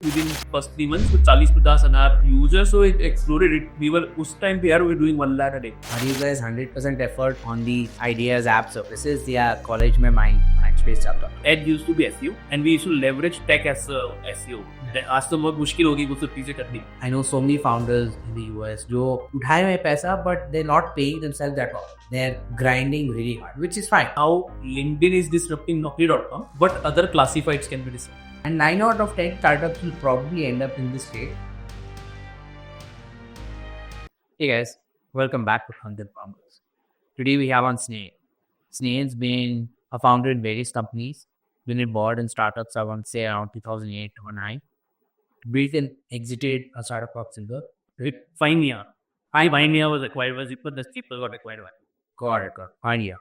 within first 3 months with 40-50 an app users, so it exploded. We were उस time पे यार we were doing 1 lakh a day. Are you guys 100% effort on the ideas, app services या college में Mindspace चलता है? Ed used to be SEO and we used to leverage tech as SEO. आज तो बहुत मुश्किल होगी कुछ चीजें करनी. I know so many founders in the US जो उठाए हुए पैसा but they're not paying themselves that well. They're grinding really hard, which is fine. How LinkedIn is disrupting Naukri.com, but other classifieds can be disrupted. And 9 out of 10 startups will probably end up in this state. Hey guys, welcome back to Content Founders. Today we have on Sneh. Sneh's been a founder in various companies, been involved in startups I want to say around 2008 or 9. Built and exited a startup called Silver. Finea. Finea was acquired by Zipper, the Zipper got acquired by. Got it. Finea.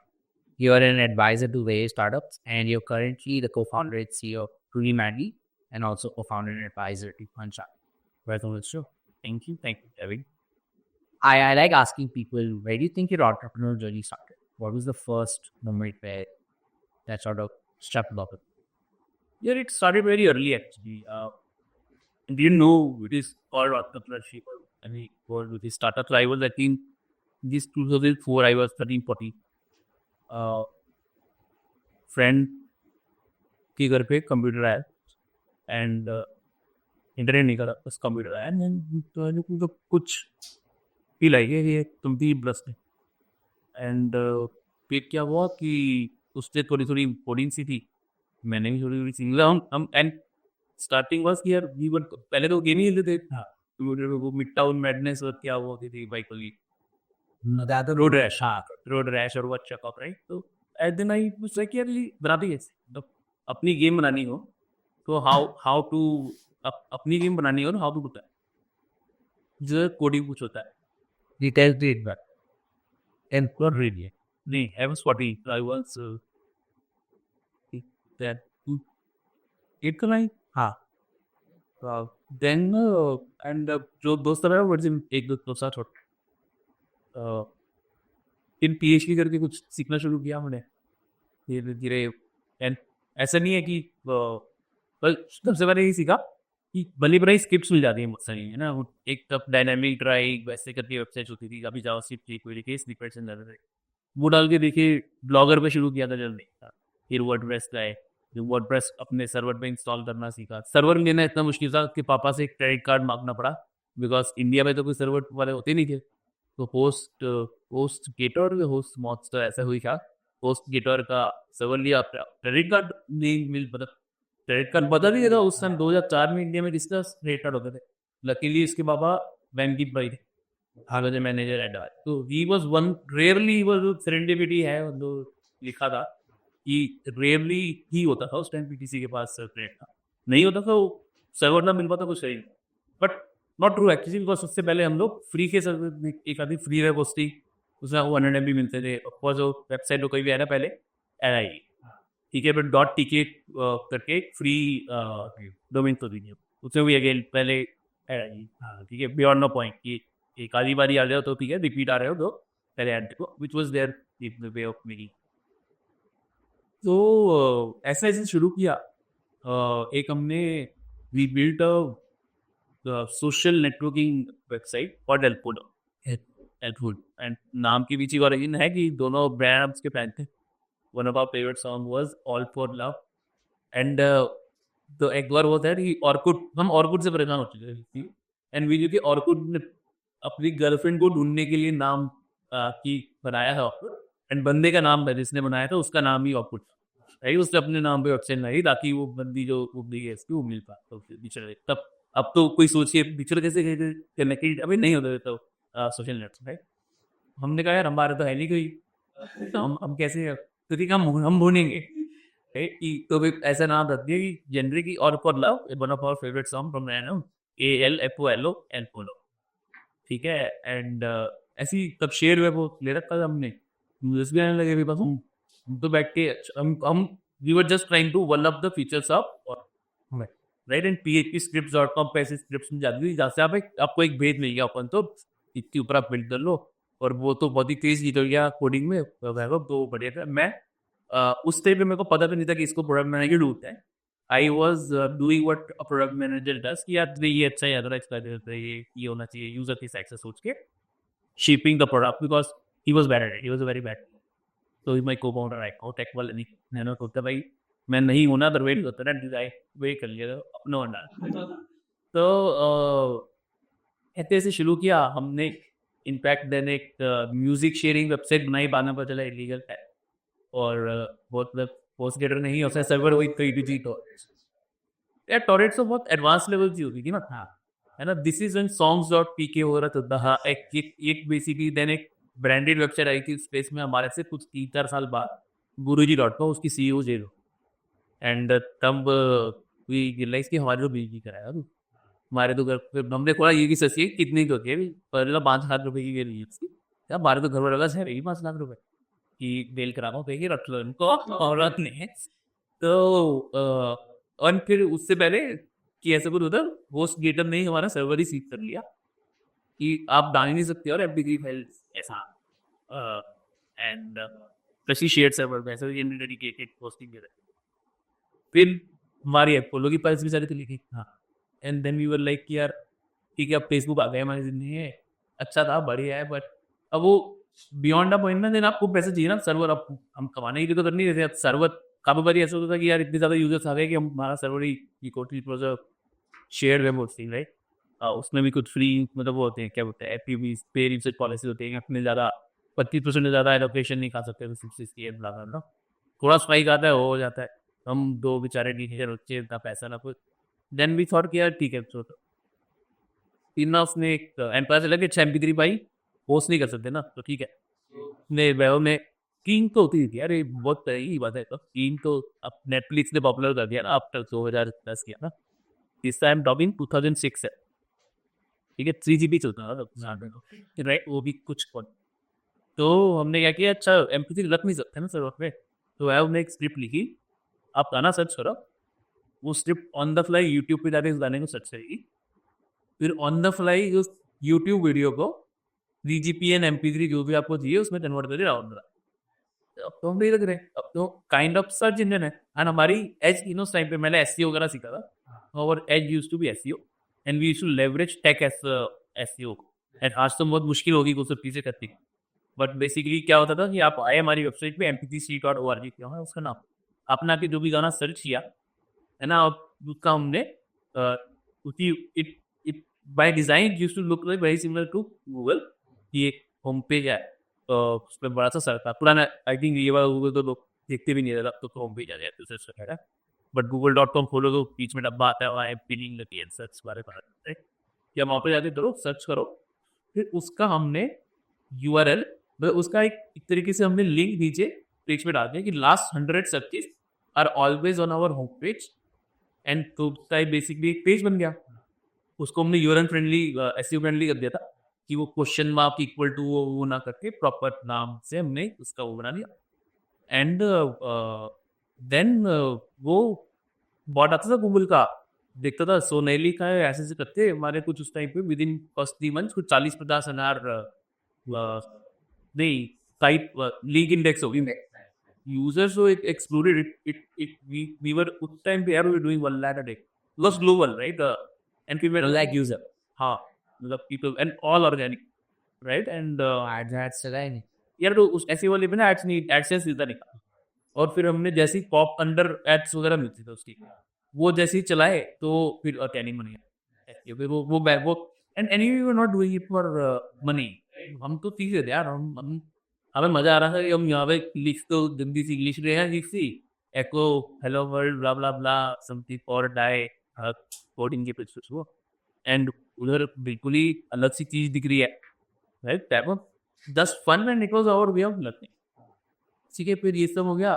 You're an advisor to various startups and you're currently the co-founder and CEO of Truly Manly and also co-founder and advisor to Punchline. Welcome to the show. Thank you, Kevin. I like asking people, where do you think your entrepreneurial journey started? What was the first moment where that sort of stepped up? Yeah, it started very early actually. Didn't know it is called entrepreneurship. I mean, with the startup. I was, I think, this 2004, I was 13, 14. Friend के घर पे computer आया and internet नहीं करा बस computer आया and तो कुछ फील आई है ये तुम भी ब्लस में एंड फिर क्या हुआ कि उससे थोड़ी थोड़ी कोडिंग सी थी मैंने भी थोड़ी थोड़ी सिंगल हम एंड स्टार्टिंग वाज कि यार वी वन पहले तो गेम ही खेलते थे वो मिड टाउन मैडनेस और क्या वो होती थी बाइकली रोड रैश और वो अच्छा कॉप राइट तो एट दिन आई लाइक यार बनाती कैसे अपनी गेम बनानी हो तो हाउ टू अपनी गेम बनानी हो हाउ टू होता है जो कोडिंग कुछ होता है Details did but and not really नहीं I was 40 I was that it can I हाँ then and जो दोस्त रहा वो एक दो साथ छोड़ इन PhD करके कुछ सीखना शुरू किया मैंने धीरे धीरे एंड ऐसा नहीं है कि सबसे पहले यही सीखा कि भली बनाई स्क्रिप्ट्स मिल जाती है बहुत सारी है ना एक तब डायनामिक ड्राइव वैसे करके वेबसाइट होती थी अभी जावास्क्रिप्ट थी कोई लिखे स्निपेट्स एंड वो डाल के देखिए ब्लॉगर पे शुरू किया था जल्दी फिर वर्डप्रेस का है वर्डप्रेस अपने सर्वर पे इंस्टॉल करना सीखा सर्वर लेना इतना मुश्किल था कि पापा से एक क्रेडिट कार्ड मांगना पड़ा बिकॉज इंडिया में तो कोई सर्वर वाले होते नहीं थे तो होस्ट गेटर होस्ट मॉन्स्टर ऐसा हुई था होस्ट गेटर का सर्वर लिया क्रेडिट कार्ड नहीं मिल मतलब क्रेडिट कार्ड बता नहीं था उस टाइम 2004 में इंडिया में किसका क्रेडिट कार्ड होते थे लकीली इसके पापा बैंकिंग भाई थे हाल मैनेजर एट तो ही वाज वन रेयरली वो सेरेंडिपिटी है जो लिखा था कि रेयरली ही होता था उस टाइम पीटीसी के पास क्रेडिट कार्ड नहीं होता था वो सर्वर ना मिल पाता कुछ सही but not true actually because उससे पहले हम लोग फ्री के सर्वर एक आधी फ्री वेब होस्टिंग उसमें 100 MB मिलते थे और जो वेबसाइट कोई भी है ना पहले NIE ठीक है बट .tk करके फ्री डोमेन तो दीजिए उसमें भी अगेन पहले NIE ठीक है बियॉन्ड नो पॉइंट कि एक आधी बारी आ रहे हो तो ठीक है रिपीट आ रहे हो तो पहले ऐड देखो which was their way of making तो ऐसा ऐसे शुरू किया एक हमने we built a social networking website for helpful and नाम के पीछे और रीजन है कि दोनों ब्रांड्स के फैन थे one of our favourite song was all for love and तो एक बार वो था कि हम ऑर्कुट से परेशान हो चुके थे एंड वी जो कि ऑर्कुट ने अपनी गर्लफ्रेंड को ढूंढने के लिए नाम की बनाया था एंड बंदे का नाम जिसने बनाया था उसका नाम ही ऑर्कुट राइट उसने अपने नाम पे वेबसाइट बनाई ताकि वो बंदी जो ढूंढी है इसकी वो मिल पाए तब अब तो कोई सोचिए पिक्चर कैसे कनेक्टेड अभी नहीं होता तो सोशल नेटवर्क राइट हमने कहा यार हमारा तो है नहीं कोई तो हम कैसे तो ठीक हम ढूंढेंगे तो भी ऐसा नाम रख दिया कि जनरी की और for love one of our favourite song from random ALFOLO एल्पोलो ठीक है एंड ऐसी तब शेयर हुए वो ले रखा था हमने मुझे भी आने लगे बस हम तो बैठ के हम we were just trying to one of the features of right and phpscripts.com पे ऐसी स्क्रिप्ट्स में जाती थी जहाँ से आपको एक भेद मिल गया अपन तो इतनी ऊपर आप बिल्ड कर लो और वो तो बहुत ही तेज निकल गया कोडिंग में तो बढ़िया था मैं उस टाइम पे मेरे को पता भी नहीं था कि इसको प्रोडक्ट बनाने की ढूंढते हैं I was doing what a product manager does कि यार ये अच्छा है, अदरवाइज कर देते हैं, ये होना चाहिए, यूजर की साइड से सोच के shipping the product because he was bad at it. He was a very bad. So he's my co-founder. I को tech वाले नहीं, मैंने सोचा भाई मैं नहीं हूँ ना, तो वेट करता ना डिजाइन वेट कर लिया तो अपना होना। तो ऐसे ऐसे शुरू किया हमने। इनफैक्ट देन एक म्यूजिक शेयरिंग वेबसाइट बनाई, बाद में पता चला इलीगल है और बहुत मतलब पोस्ट गेटर नहीं होता सर्वर, वही 3DG तो यार टॉरेंट तो बहुत एडवांस लेवल की होती थी ना। हाँ है ना, this is songs dot PK हो रहा था। हाँ एक बेसिकली देन एक ब्रांडेड वेबसाइट आई थी स्पेस में हमारे से कुछ 3-4 साल बाद, guruji.com, उसकी CEO जेल। एंड तब वी रियलाइज कि हमारे तो बिजली कराया तू, हमारे तो घर फिर हमने खोला ये की सस्ती है कितनी की होती है, पहले 5 लाख रुपए की ली थी यार, हमारे तो घर वाले लगा है 5 लाख रुपए की बेल करा दो, कहीं रख लो इनको औरत ने। तो और फिर उससे पहले कि ऐसा कुछ होता, होस्ट गेटअप ने ही हमारा सर्वर ही सीज कर लिया कि आप डाल ही नहीं सकते और MP3 फाइल ऐसा। एंड प्लस शेयर सर्वर में ऐसा जनरेटरी के होस्टिंग के फिर हमारी अपोलो की फाइल्स भी सारी तो लिखी। हाँ and then we were like कि यार ठीक है अब फेसबुक आ गया हमारी जिंदगी में, अच्छा था बढ़िया है, बट अब वो बियॉन्ड अ पॉइंट ना, देन आपको पैसे चाहिए ना, सर्वर अब हम कमाने के लिए तो कर नहीं रहे थे। सर्वर काफी बार ऐसा होता था कि यार इतने ज्यादा यूजर्स आ गए कि हमारा सर्वर ही शेयर वेब होस्टिंग राइट, उसमें भी कुछ फ्री मतलब वो होते हैं क्या बोलते हैं एपी पे यूसेज पॉलिसी होती है, अपने ज्यादा 25% से ज्यादा एलोकेशन नहीं खा सकते, तो थोड़ा स्पाइक आता है हो जाता है। हम दो बेचारे टीचर बच्चे, इतना पैसा ना कुछ, देन वी थॉट कि यार ठीक है तो तीन ना उसने एक एम्पायर से लगे MP3 भाई पोस्ट नहीं कर सकते ना, तो ठीक है ने वेब में टीम तो होती थी यार, ये बहुत ही बात है। तो टीम तो अब नेटफ्लिक्स ने पॉपुलर कर दिया ना आफ्टर 2010 किया ना, इस टाइम टॉपिंग 2006 है ठीक है, 3GB चलता था राइट, वो भी कुछ तो हमने क्या किया, अच्छा MP3 रख नहीं सकते ना सर्वर पे, तो वेब ने एक स्क्रिप्ट लिखी, आप गाना सर्च करो, वो script on the fly YouTube पे जाके उस गाने को सर्च करेगी, फिर ऑन द फ्लाई उस यूट्यूब वीडियो को 3GPN MP3 जो भी आपको चाहिए उसमें कन्वर्ट करके डाउनलोड करा। अब तो हम नहीं लग रहे, अब तो काइंड ऑफ सर्च इंजन है। एंड हमारी एज इन उस टाइम पे मैंने SEO वगैरह सीखा था, और as used to be SEO and we used to leverage tech as SEO। And आज तो बहुत मुश्किल होगी वो सब चीजें करती, बट बेसिकली क्या होता था कि आप आए हमारी वेबसाइट पे mp3c.org क्या है उसका नाम, अपना के जो भी गाना सर्च किया है ना, उसका हमने उसकी it it by design used to look like very similar to Google, ये होम पेज है उस पर बड़ा सा सर्च था पुराना, आई थिंक ये वाला गूगल तो लोग देखते भी नहीं रहता, तो होम पेज आ जाते सर्च कर, बट google.com खोलो तो बीच में डब्बा आता है वहाँ पिनिंग लगी है सर्च बारे में, या वहाँ पे जाके करो सर्च करो, फिर उसका हमने URL उसका एक तरीके से हमने लिंक नीचे पेज पे डाल दिया कि last 100 searches are always on our home page, and तो बेसिकली एक पेज बन गया। उसको हमने यूआरएल फ्रेंडली SEO फ्रेंडली कर दिया था कि वो क्वेश्चन मार्क इक्वल टू वो ना करके प्रॉपर नाम से हमने उसका वो बना दिया। एंड देन वो बॉट आता था गूगल का, देखता था सोनेली का ऐसे ऐसे करते हमारे कुछ उस टाइम पे विद इन फर्स्ट 3 मंथ्स कुछ 40-50 हजार नहीं साइट लीग इंडेक्स होगी users, so it exploded it we were उस टाइम पे यार we were doing 1 lakh a day, was global right, and we were 1 lakh user, हाँ मतलब people and all organic right, and ads चला ही नहीं यार तो उस ऐसे वाले पे ना एड्स नहीं, एडसेंस सीधा निकाला, और फिर हमने जैसे ही पॉप अंडर एड्स वगैरह मिलती थी उसकी, वो जैसे ही चलाए तो फिर टैनिंग बन गया, फिर वो and anyway we were not doing it for money, हम तो सीख रहे थे यार, हम हमें मजा आ रहा था कि हम यहाँ पे लिख तो गंदी सी इंग्लिश रहे हैं, लिख सी echo hello world blah blah blah something for die coding के पिक्चर्स वो, एंड उधर बिल्कुल ही अलग सी चीज दिख रही है right, type of just fun and it was our way of learning. ठीक है, फिर ये सब हो गया,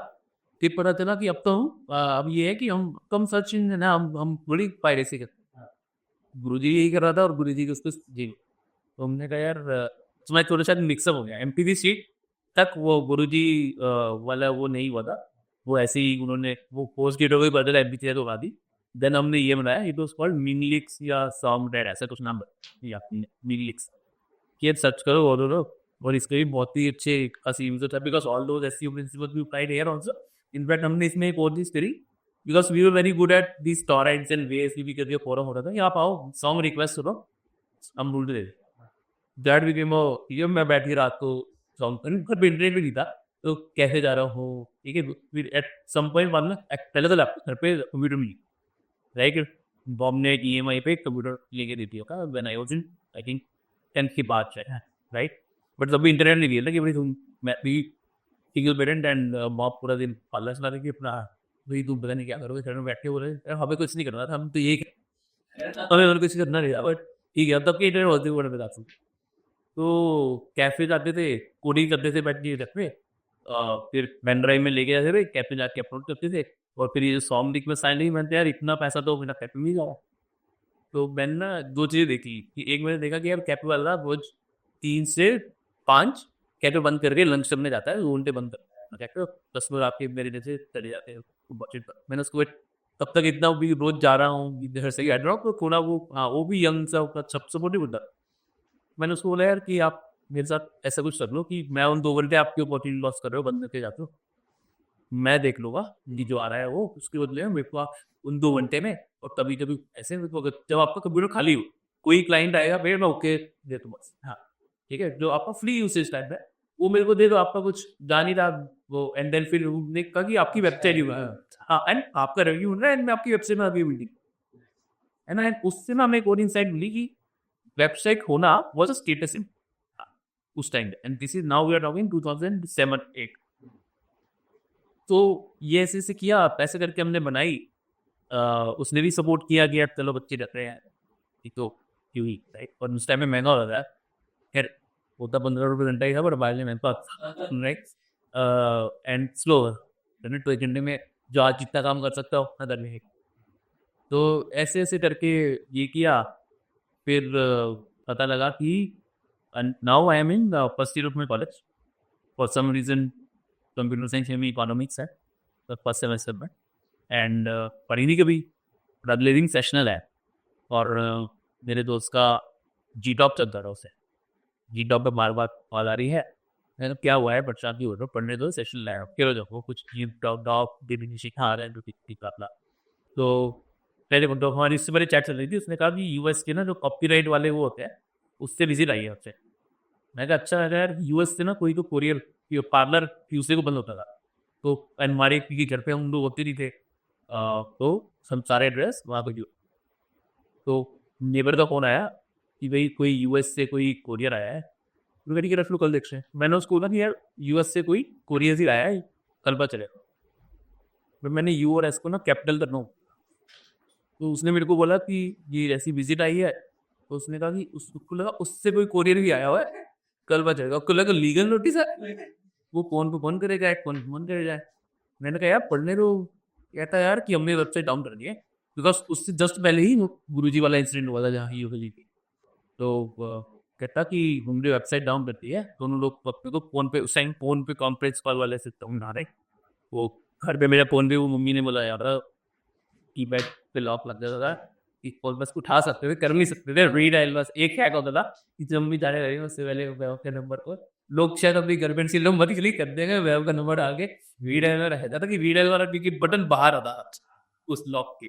फिर पता चला कि अब तो अब ये है कि हम कम सर्च इंजन है ना, हम बड़ी पायरेसी करते, गुरुजी यही कर रहा था और गुरुजी के उसको जी, तो हमने कहा यार तुम्हारे थोड़ा सा मिक्सअप हो गया, MP3 सीट तक वो गुरुजी वाला वो नहीं हुआ था, वो ऐसे ही उन्होंने वो पोस्ट गेट हो गई बदल MP3 तो दी, देन हमने ये बनाया, इट वाज कॉल्ड मिनिलिक्स या सॉन्ग डेड ऐसा कुछ नाम या मिनिलिक्स, कि सर्च करो और इसके भी बहुत ही अच्छे खासी यूजर था, because all those SEO principles we applied here also. In fact हमने इसमें एक और चीज करी because we were very good at these torrents and ways भी करके फोरम हो रहा था, यहाँ आओ सॉन्ग रिक्वेस्ट करो, हम ढूंढ दे। दैट बिकेम ये मैं बैठी रात को सॉन्ग, घर पे इंटरनेट भी नहीं था, तो कैसे जा रहा हूँ, ठीक है। फिर एट सम पॉइंट बाद में पहले तो लैपटॉप घर पे कंप्यूटर मिली, राइट। बॉम ने EMI पे कंप्यूटर लेके देती होगा when I was in I think 10th की बात है, राइट। बट तब भी इंटरनेट नहीं लिया था कि भाई तुम, मैं भी सिंगल पेरेंट एंड मॉम पूरा दिन पार्लर चला रही कि अपना, भाई तुम पता नहीं क्या करोगे, घर में बैठ के बोले हमें कुछ नहीं करना था, हम तो ये हमें और कुछ करना नहीं था, बट ठीक है। तब के इंटरनेट होते हुए बता दूँ तो कैफे जाते थे, कोडिंग करते थे बैठ के घर पे, फिर पेन ड्राइव में लेके जाते थे, कैफे जाके अपलोड करते थे, और फिर ये सॉन्ग लिख में साइन नहीं बनते यार, इतना पैसा तो मेरा कैफे में ही जाओ। तो मैंने ना 2 चीज़ें देखी कि एक मैंने देखा कि यार कैफे वाला रोज 3 से 5 कैफे बंद करके लंच करने जाता है, 2 घंटे बंद करता है कैफे, 10 लोग आपके मेरे जैसे चले जाते हैं बजट पर। मैंने उसको तब तक इतना भी रोज जा रहा हूँ इधर से हट रहा हूँ, तो थोड़ा वो, हाँ वो भी यंग सा सब सपोर्टिव होता। मैंने उसको बोला यार कि आप मेरे साथ ऐसा कुछ कर लो कि मैं उन 2 घंटे आपकी अपॉर्चुनिटी लॉस कर रहे हो बंद करके जाते हो, मैं देख लूंगा कि जो आ रहा है वो उसके बदले में मेरे को आप उन 2 घंटे में, और कभी कभी ऐसे मेरे को अगर जब आपका कंप्यूटर खाली हो, कोई क्लाइंट आएगा फिर मैं ओके दे दूँ बस, हाँ ठीक है, जो आपका फ्री यूसेज टाइम है वो मेरे को दे दो, आपका कुछ जा नहीं रहा वो। एंड देन फिर उन्होंने कहा कि आपकी वेबसाइट ही, हाँ एंड आपका रिव्यू हो रहा है एंड मैं आपकी वेबसाइट में अभी बिल्डिंग है ना। उससे ना हमें एक और इंसाइट मिली कि वेबसाइट होना वाज अ स्टेटस इन उस time, and this is now we are talking 2007-8। तो ये ऐसे ऐसे किया, पैसे करके हमने बनाई, उसने भी सपोर्ट किया कि यार चलो बच्चे रख रहे हैं, एक तो क्यों ही, राइट। और उस टाइम में महंगा हो रहा था, खैर होता 15 रुपये घंटा ही था, पर बाद में मेरे पास, राइट। एंड स्लो, तो एक घंटे में जो आज जितना काम कर सकता हो उतना करने। तो ऐसे ऐसे करके ये किया, फिर पता लगा कि now I am in first year of my college, for some reason computer science में इकोनॉमिक्स है तो फर्स्ट सेमेस्टर में, एंड पढ़ी नहीं कभी, अगले दिन सेशनल है, और मेरे दोस्त का जी टॉप चल रहा है, उसे जी टॉप पे बार बार कॉल आ रही है, मैंने क्या हुआ है परेशान क्यों हो रहा हो, पढ़ने दो सेशन लाया क्यों देखो कुछ जी टॉप डिफिनेशन आ रहा है तो पहले तो हमारी इससे बड़ी चैट चल रही थी, उसने कहा कि यूएस के ना जो कॉपीराइट वाले वो होते हैं उससे विजिट आई है उससे। मैं कहा अच्छा यार, यूएस से ना कोई तो कोरियर पार्लर ट्यूसडे को बंद होता था, तो हमारे के घर पे हम लोग होते नहीं थे, तो हम सारे एड्रेस वहाँ पे, तो नेबर का फोन आया कि भाई कोई यूएस से कोई कोरियर आया है, तो ठीक है रख लो कल देखते हैं। मैंने उसको बोला कि यार यूएस से कोई कोरियर ही आया है, कल पता चलेगा। फिर मैंने यू और एस को ना कैपिटल करना हूँ, तो उसने मेरे को बोला कि ये ऐसी विजिट आई है, तो उसने कहा कि उसको लगा उससे कोई कोरियर भी आया हुआ है, कल पता चलेगा। उसको लगा लीगल नोटिस है, वो कौन को फोन करेगा, कौन फोन करेगा। मैंने कहा यार पढ़ने दो, कहता यार कि हमने वेबसाइट डाउन कर दी है, बिकॉज उससे जस्ट पहले ही गुरुजी वाला इंसिडेंट हुआ था जहाँ ही होगी थी। तो कहता कि हमने वेबसाइट डाउन कर दी है, दोनों लोग अपने को फोन पे उस टाइम फोन पे कॉन्फ्रेंस कॉल वाले से उठा रहे, वो घर पे मेरा फोन पे वो मम्मी ने बोला यार की पैड पे लॉक लग जाता था कि फोन बस उठा सकते थे, कर नहीं सकते थे, रीडायल बस एक हैक होता था कि जब भी जाने लगे उससे पहले वेब के नंबर को लोग शायद अपनी गर्लफ्रेंड से नंबर क्लिक कर देंगे, वेब का नंबर आगे रीडायल में रह जाता कि रीडायल वाला टिकट बटन बाहर आता उस लॉक के,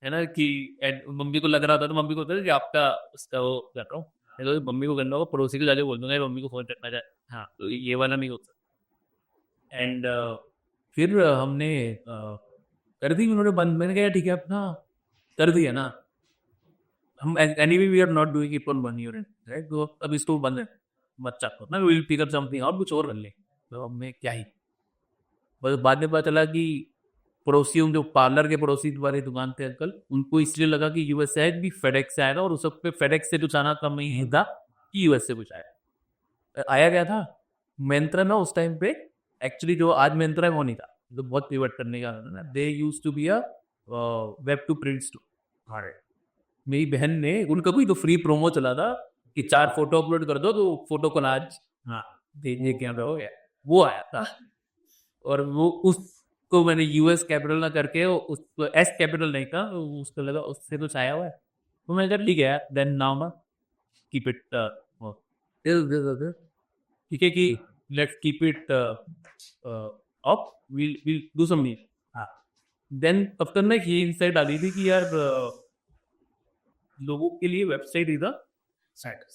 है ना। कि मम्मी को लग रहा था तो मम्मी को होता था कि आपका उसका वो कर रहा हूँ, तो मम्मी को करना होगा, पड़ोसी को जाके बोल दूंगा मम्मी को फोन करना चाहे, हाँ तो ये वाला नहीं होता। एंड फिर हमने कर दी, उन्होंने बंद, मैंने कहा ठीक है अपना कर दिया ना, हम anyway we are not doing it on 1 year, right. तो अब इसको बंद है, मत चाहो ना, विल पिक अप समथिंग और कुछ और कर ले, तो अब मैं क्या ही। बस बाद में पता चला कि पड़ोसी जो पार्लर के पड़ोसी वाले दुकान थे अंकल, उनको इसलिए लगा कि यूएस से भी फेडेक्स से आएगा, और उस वक्त पे फेडेक्स से कुछ आना कम नहीं था कि यूएस से कुछ आया गया था। मिंत्रा ना उस टाइम पे एक्चुअली जो आज मिंत्रा है वो नहीं था, तो बहुत पिवट करने का ना, they used to be a web to print store. मेरी बहन ने उनका कोई तो फ्री प्रोमो चला था कि 4 फोटो अपलोड कर दो तो फोटो कोलाज, हाँ भेजने के हो गया, वो आया था। और वो उसको मैंने यूएस कैपिटल ना करके उसको एस कैपिटल नहीं था, उसको लगा उससे कुछ आया हुआ है, तो मैं कहा ठीक है देन नाउ ना कीप इट ठीक है कि let's keep it up, will do some, हाँ देन तब तक ना ये इंसाइट आ रही थी कि यार लोगों के लिए website is the Status.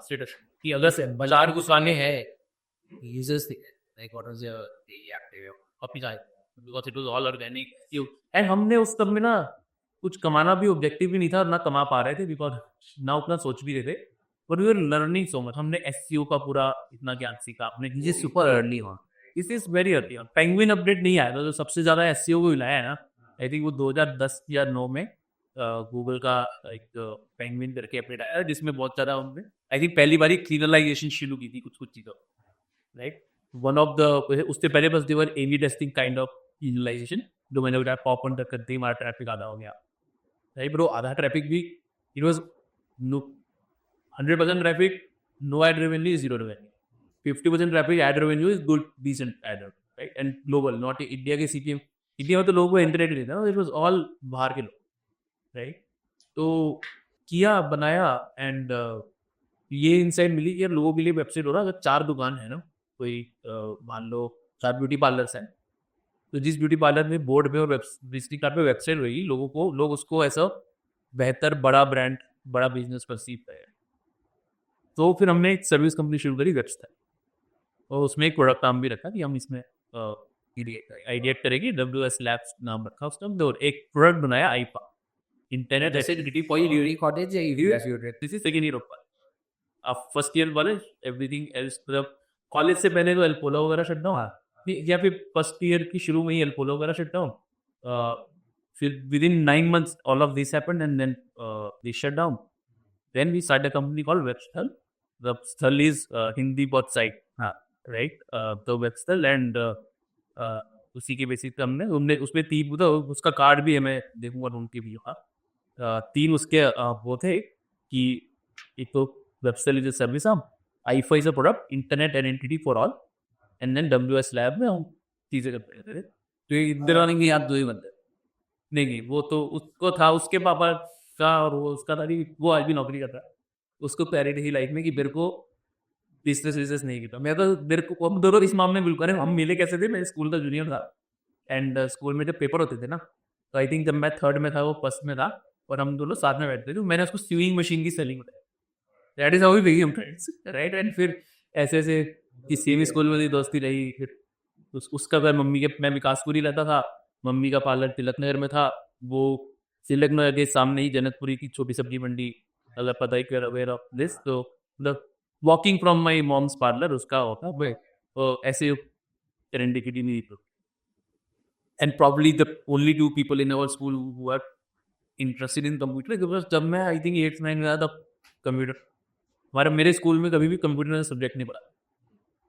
Status कि अगर Listen, बाजार घुसाने हैं users thing. Like what was your daily active? Copy जाए because it was all organic and हमने उस सब में ना कुछ कमाना भी ऑब्जेक्टिव भी नहीं था और ना कमा पा रहे थे बिकॉज ना उतना सोच भी रहे थे but we are learning so much हमने एसईओ का पूरा इतना ज्ञान सीखा अपने This is super early on. This is very early penguin update नहीं आया था जो सबसे ज्यादा एसईओ को हिलाया है ना आई थिंक वो 2010 या 9 में गूगल का एक पेंगुइन करके अपडेट आया जिसमें बहुत ज्यादा उन्होंने आई थिंक पहली बार क्लीनलाइजेशन शुरू की थी कुछ कुछ चीजों राइट वन ऑफ द उससे पहले बस देवर एवी टेस्टिंग काइंड ऑफ क्लीनलाइजेशन जो मैंने बताया पॉप ऑन तक करते ही हमारा ट्रैफिक आधा हो गया राइट ब्रो आधा ट्रैफिक भी it was 100% traffic no ad revenue zero revenue 50% traffic ad revenue is good decent ad right and global not India के सीपीएम इंडिया में तो लोगों को इंटरनेट नहीं था इट वॉज ऑल बाहर के लोग राइट तो किया बनाया एंड ये इंसाइट मिली कि यार लोगों के लिए वेबसाइट हो रहा अगर 4 दुकान है ना कोई मान लो 4 ब्यूटी पार्लर्स हैं तो जिस ब्यूटी पार्लर में बोर्ड पे और विजिटिंग कार्ड पे वेबसाइट रहेगी लोग उसको ऐसा बेहतर बड़ा ब्रांड बड़ा बिजनेस परसीव करें तो फिर हमने एक सर्विस कंपनी शुरू करी वेबसाइट और उसमें एक प्रोडक्ट नाम भी रखा कि हम इसमें आइडिएट करेंगे WS लैब्स नाम रखा उसका और एक प्रोडक्ट बनाया आईपा internet Necessity for you during college या you graduated? This is second year of आप फर्स्ट ईयर वाले एवरीथिंग एल्स मतलब कॉलेज से पहले तो एल्पोला वगैरह शट डाउन या फिर फर्स्ट ईयर की शुरू में ही एल्पोला वगैरह शट डाउन फिर within 9 months all of this happened and then this shut down then we start a company called Webasthal Webasthal is Hindi बहुत साइट हाँ राइट तो वेबस्थल एंड उसी के बेसिस पे हमने उसमें 3 उसका कार्ड भी है मैं देखूंगा उनके भी हाँ 3 उसके वो थे कि एक तो वेबसाइट इज अ सर्विस हम IIFA is a product internet identity for all and then WS lab में हम चीजें करते थे तो ये इंदिरा की याद 2 ही बंदे नहीं वो तो उसको था उसके पापा का और वो उसका था वो आज भी नौकरी कर रहा है उसको पैरिटी ही लाइफ में कि मेरे को बिजनेस नहीं किया मैं तो मेरे को हम दोनों इस मामले में बिल्कुल हम मिले कैसे थे मैं स्कूल का जूनियर था एंड स्कूल में जब पेपर होते थे ना तो आई थिंक जब मैं 3rd में था वो 1st में था और हम दोनों साथ में बैठते थे मैंने उसको स्यूइंग मशीन की सेलिंग बताई that is how we became friends right and फिर ऐसे ऐसे किसी भी स्कूल में दोस्ती रही फिर उसका घर मम्मी के मैं विकासपुरी रहता था मम्मी का पार्लर तिलक नगर में था वो तिलक नगर के सामने ही जनकपुरी की छोटी सब्जी मंडी अगर पता ही कर अवेयर ऑफ दिस तो मतलब walking from my mom's parlour उसका होता भाई तो ऐसे सेरेंडिपिटी नहीं थी and probably the only 2 people in our school who are interested in computer because जब मैं आई थिंक 8th 9th में आया तब कंप्यूटर मेरे स्कूल में कभी भी कंप्यूटर का सब्जेक्ट नहीं पढ़ा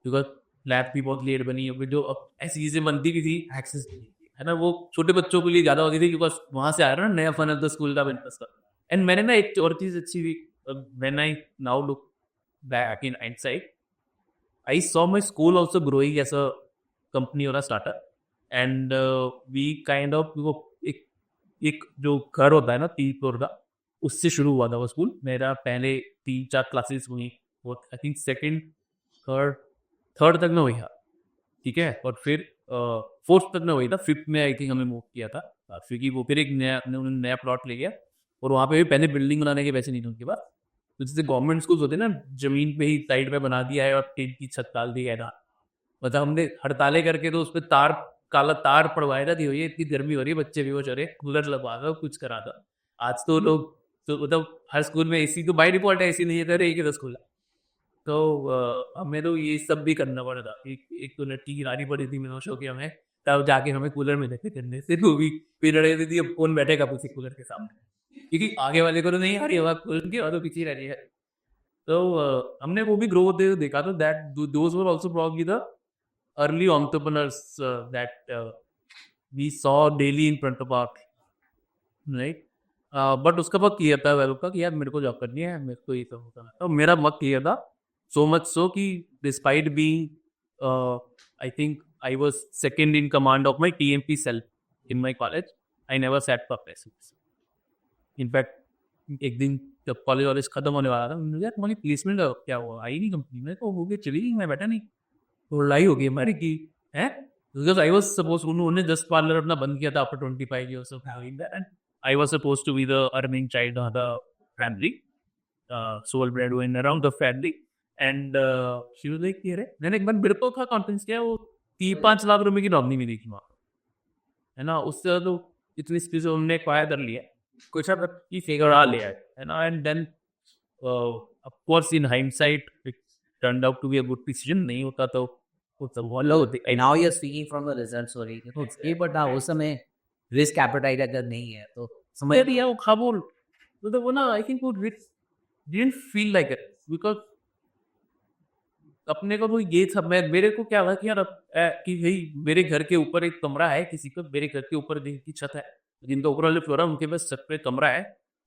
बिकॉज लैब भी बहुत लेट बनी है जो अब ऐसी चीजें बनती भी थी एक्सेस है ना वो छोटे बच्चों के लिए ज्यादा होती थी बिकॉज वहां से आया ना नया फन ऑफ द स्कूल का इंटरेस्ट था एंड मैंने ना एक और चीज अच्छी थी when I now look back in hindsight I saw my school also growing as a company और a startup and we kind of एक जो घर होता है ना 3 फ्लोर का उससे शुरू हुआ था वो स्कूल मेरा पहले 3-4 क्लासेस हुई वो आई थिंक सेकंड थर्ड तक में हुई था ठीक है और फिर 4th तक में हुई था 5th में आई थिंक हमें मूव किया था क्योंकि वो फिर एक नया प्लॉट ले गया और वहाँ पे भी पहले बिल्डिंग बनाने के पैसे नहीं थे उनके पास तो जैसे गवर्नमेंट स्कूल होते हैं ना जमीन पे ही साइड पे बना दिया है और टीन की छत डाल दी है ना मतलब हमने हड़तालें करके तो उस पर काला तार पड़वाया था ये इतनी गर्मी हो रही है बच्चे भी वो चले कूलर लगवा दो कुछ करा दो आज तो लोग तो मतलब हर स्कूल में एसी तो बाई डिफॉल्ट है एसी नहीं है एक ही 10 स्कूल तो हमें तो ये सब भी करना पड़ा था एक तो लड़की की रानी पड़ी थी मनोज हो के हमें तब जाके हमें कूलर मिले थे करने से वो भी पीरियड रही थी अब कौन बैठेगा उसी कूलर के सामने क्योंकि आगे वाले को तो नहीं आ रही हवा कूलर की और तो पीछे रह रही है तो हमने वो भी ग्रो होते देखा तो that those were also probably the early entrepreneurs that we saw daily in front of our right but उसका वक्त किया था वेल का कि यार मेरे को जॉब करनी है मेरे को ये सब होता है तो मेरा वक्त किया था सो मच सो कि despite being I think I was second in command of my TMP cell in my college I never set for placements in fact एक दिन जब कॉलेज खत्म होने वाला था मुझे यार तुम्हारी प्लेसमेंट क्या हुआ आई नहीं कंपनी में तो हो गई चली गई मैं बैठा नहीं तो लड़ाई हो गई हमारी की है because I was supposed, उन्होंने just parlor अपना बंद किया था after 25 years of having that, and I was supposed to be the earning child of the family, sole breadwinner around the family, and she was like, "ये मैंने एक बार मेरे को था कॉन्फ्रेंस किया, वो 3-5 लाख रुपए की नॉमिनी मिली थी वहाँ, है ना, उससे ज़्यादा तो इतनी स्पीड से उन्होंने एक्वायर कर लिया, कुछ अब की फिगर आ लिया है ना, and then of course in hindsight it turned out to be a good decision, नहीं होता तो वो सब बहुत अलग होती। And now you're speaking from the results story. तो ये but ना उस समय risk appetite अगर नहीं है तो समझ समझ लिया वो खाबोल, मतलब वो ना आई थिंक वो didn't feel like it, because अपने को तो ये सब मेरे को क्या हुआ कि यार कि भाई मेरे घर के ऊपर एक कमरा है किसी का, मेरे घर के ऊपर जिनकी छत है, जिनका ऊपर वाले फ्लोर है, उनके पास छत पे कमरा है,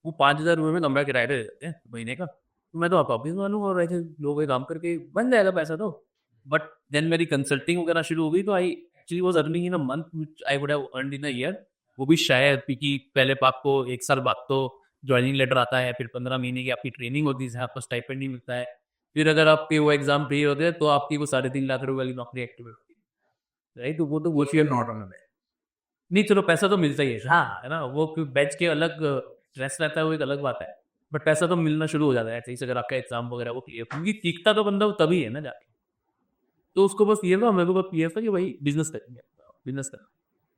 वो 5,000 रुपये में कमरा किराए पे देते हैं महीने का, तो मैं तो आप ऑफिस वालों और ऐसे लोगों के काम करके बन जाएगा पैसा तो। बट देन मेरी कंसल्टिंग वगैरह शुरू हो गई, तो I actually was earning in a month which I would have earned in a year, वो भी शायद क्योंकि पहले आपको 1 साल बाद तो ज्वाइनिंग लेटर आता है, फिर 15 महीने की आपकी ट्रेनिंग होती है, आपको स्टाइपेंड नहीं मिलता है, फिर अगर आपके वो एग्जाम क्लियर होते हैं तो आपकी वो 3.5 लाख रुपए वाली नौकरी एक्टिवेट होती है, राइट, तो वो तो if you're not on a bed. नहीं, चलो पैसा तो मिलता ही है, हाँ, है ना, वो बैच के अलग स्ट्रेस रहता है, वो एक अलग बात है, बट पैसा तो मिलना शुरू हो जाता है ऐसे ही, अगर आपका एग्जाम वगैरह वो क्लियर, क्योंकि सीखता तो बंदा वो तभी है ना जाके, तो उसको बस ये था, मेरे को बस ये था कि भाई बिजनेस करेंगे, बिजनेस करना,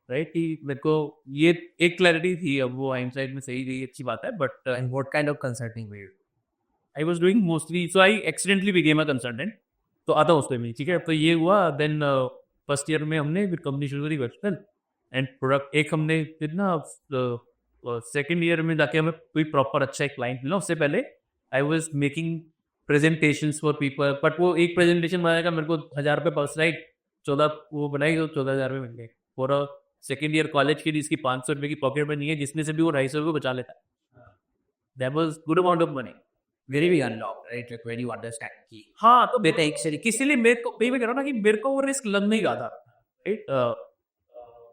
राइट, कि मेरे को ये एक क्लैरिटी थी, अब वो हाइंडसाइट में सही गई, अच्छी बात है, but And what kind of consulting were you? I was doing mostly, so I accidentally became a consultant, तो आता हूँ उसमें, ठीक है, तो ये हुआ, देन फर्स्ट ईयर में हमने फिर कंपनी शुरू करी वेबसाइट एंड प्रोडक्ट, एक हमने फिर ना सेकेंड ईयर में जाके हमें कोई प्रॉपर अच्छा एक क्लाइंट मिला, उससे पहले I was making presentations for people, but वो एक प्रेजेंटेशन बनाएगा मेरे को 1,000 रुपये पर स्लाइड, 14 वो बनाई तो 14,000 रुपये मिल गए for a second year college की, जिसकी 500 रुपये की पॉकेट मनी है, जिसमें से भी वो 250 रुपये बचा लेता है, that was good amount of money. Very be unlocked, right? Like when you understand कि हाँ, तो बेटा एक शरीर किसी लिए मेरे को वही मैं कह रहा हूँ ना कि मेरे को वो रिस्क लग नहीं रहा था, राइट,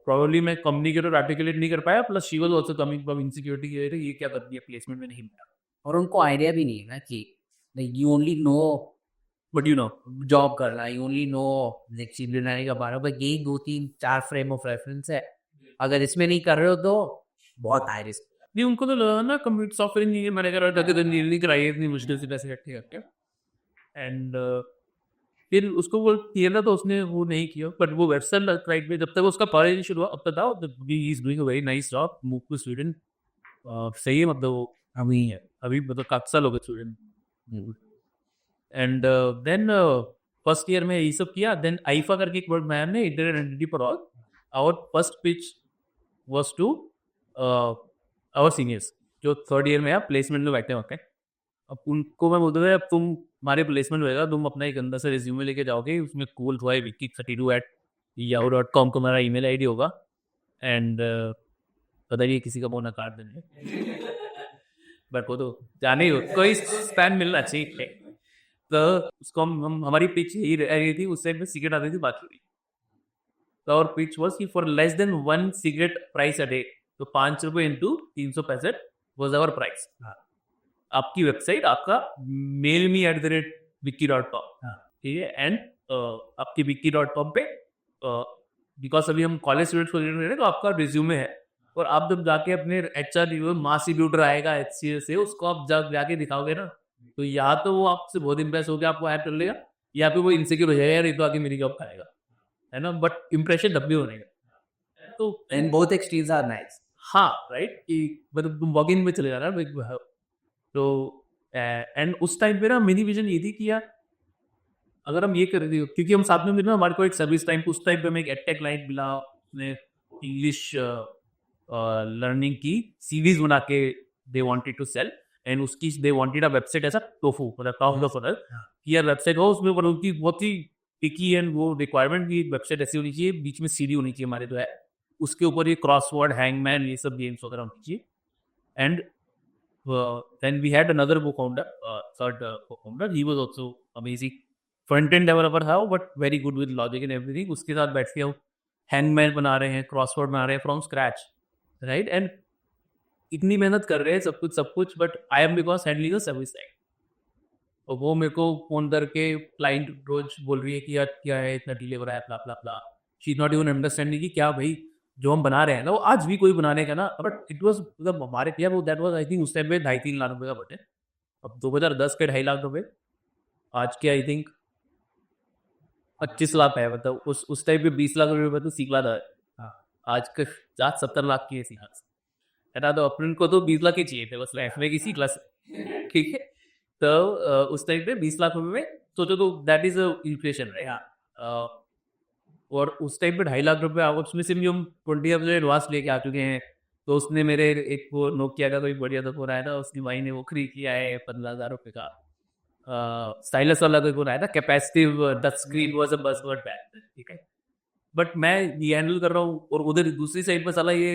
प्रॉब्लली मैं कम्युनिकेटर आर्टिकुलेट नहीं कर पाया, plus she was also coming from insecurity, ये क्या कर दिया, प्लेसमेंट में नहीं मिला, और उनको आइडिया भी नहीं है ना कि like you only know but you know job करना, you only know like चिल्लाने का बारे में, यही 2-3-4 फ्रेम ऑफ रेफरेंस है, अगर इसमें नहीं कर रहे हो तो बहुत हाई रिस्क। नहीं, उनको तो लगा ना कंप्यूटर सॉफ्टवेयर इंजीनियर, मैंने कहा जाके तो इंजीनियरिंग कराई है इतनी मुश्किल से पैसे इकट्ठे करके, एंड फिर उसको वो किया था तो उसने वो नहीं किया, बट वो वेबसाइट राइट में जब तक उसका कॉलेज नहीं शुरू हुआ अब तक था, he is doing a very nice job, move to Sweden, सही है, मतलब वो अभी है, अभी मतलब काफी साल हो गए Sweden, and then first year में ये सब किया, देन आईफा करके एक वर्ड मैन ने internet entity for all, our first pitch was to our seniors जो थर्ड ईयर में आप प्लेसमेंट में बैठे होते हैं, अब उनको मैं बोलता था अब तुम हमारे प्लेसमेंट होएगा, तुम अपना एक अंदर से रिज्यूमे लेके जाओगे, उसमें कूल हुआ wiki32@yahoo.com को मेरा ईमेल आईडी होगा, एंड बताइए किसी का फोन कार्ड देंगे बट वो तो जाने ही हो, कोई स्पैन मिलना चाहिए, तो उसको हम हमारी पिच ही रही थी, उस टाइम पे सिगरेट आती थी बात हुई, तो और पिच वॉज कि for less than 1 cigarette price a day, तो 5 रुपये इंटू 365 वॉज आवर प्राइस, आपकी वेबसाइट आपका mailme@wiki.com, ठीक है, एंड आपकी wiki.com पे बिकॉज अभी हम कॉलेज स्टूडेंट्स को ले रहे हैं, तो आपका रिज्यूमे है, और आप जब जाके अपने HR मास रिव्यूटर आएगा HCL से, उसको आप जाके दिखाओगे ना, तो या तो वो आपसे बहुत इंप्रेस हो गया, आपको हायर कर लेगा, या फिर वो इनसिक्योर हो जाएगा, यार ये तो आगे मेरी जॉब खाएगा, है ना, बट इंप्रेशन तब भी होने का, तो and both extremes are nice, हाँ, राइट, कि मतलब तुम वॉक इन में चले जाना, तो एंड उस टाइम पे ना मेरी विजन ये थी कि यार अगर हम ये कर रहे, क्योंकि हम साथ में मिलना, हमारे को एक सर्विस टाइम उस टाइम पे हमें एक एडटेक क्लाइंट मिला, उसने इंग्लिश लर्निंग की सीरीज बना के they wanted to sell, and उसकी दे वांटेड अ वेबसाइट ऐसा टोफू, मतलब टॉप द फनल कि यार वेबसाइट हो उसमें, पर उनकी बहुत ही पिकी एंड वो रिक्वायरमेंट की वेबसाइट ऐसी होनी चाहिए, बीच में सीडी होनी चाहिए हमारे जो है, उसके ऊपर ये क्रॉसवर्ड, हैंगमैन, ये सब गेम्स वगैरह होनी चाहिए, and then we had another co-founder, third co-founder, he was also amazing front-end developer था, but very good with logic and everything, उसके साथ बैठ के हम हैंगमैन बना रहे हैं, क्रॉसवर्ड बना रहे हैं फ्रॉम स्क्रैच, राइट, एंड इतनी मेहनत कर रहे हैं सब कुछ, but I am because handling the service side, और वो मेरे को फोन करके क्लाइंट रोज बोल रही है कि यार क्या है, इतना डिले हो रहा है, ब्ला blah blah, she not even understanding कि क्या भाई जो हम बना रहे हैं ना वो आज भी कोई बनाने का ना, बट इट वाज मतलब हमारे क्या वो दैट वाज आई थिंक उस टाइम पे 2.5-3 लाख रुपए का बजट। अब 2010 के 2.5 लाख रुपए आज के आई थिंक 25 लाख है, मतलब उस टाइम पे 20 लाख रुपए तो सीखला था। आज के आज 70 लाख की है सीखा है ना, तो अपन को तो 20 लाख ही चाहिए थे बस लाइफ में किसी क्लास। ठीक है, तो उस टाइम पे 20 लाख रुपए में सोचो तो दैट इज इन्फ्लेशन राइट। और उस टाइम पे 2.5 लाख रुपए उसमें से भी हम 20 अपने एडवांस लेके आ चुके हैं। तो उसने मेरे एक वो नोकिया का कोई बढ़िया सा फोन आया था, उसकी भाई ने वो खरीद किया है 15,000 रुपए का स्टाइलस वाला कोई फोन आया था, capacitive touch screen was a buzzword back, ठीक है। बट मैं ये हैंडल कर रहा हूँ और उधर दूसरी साइड पर साला ये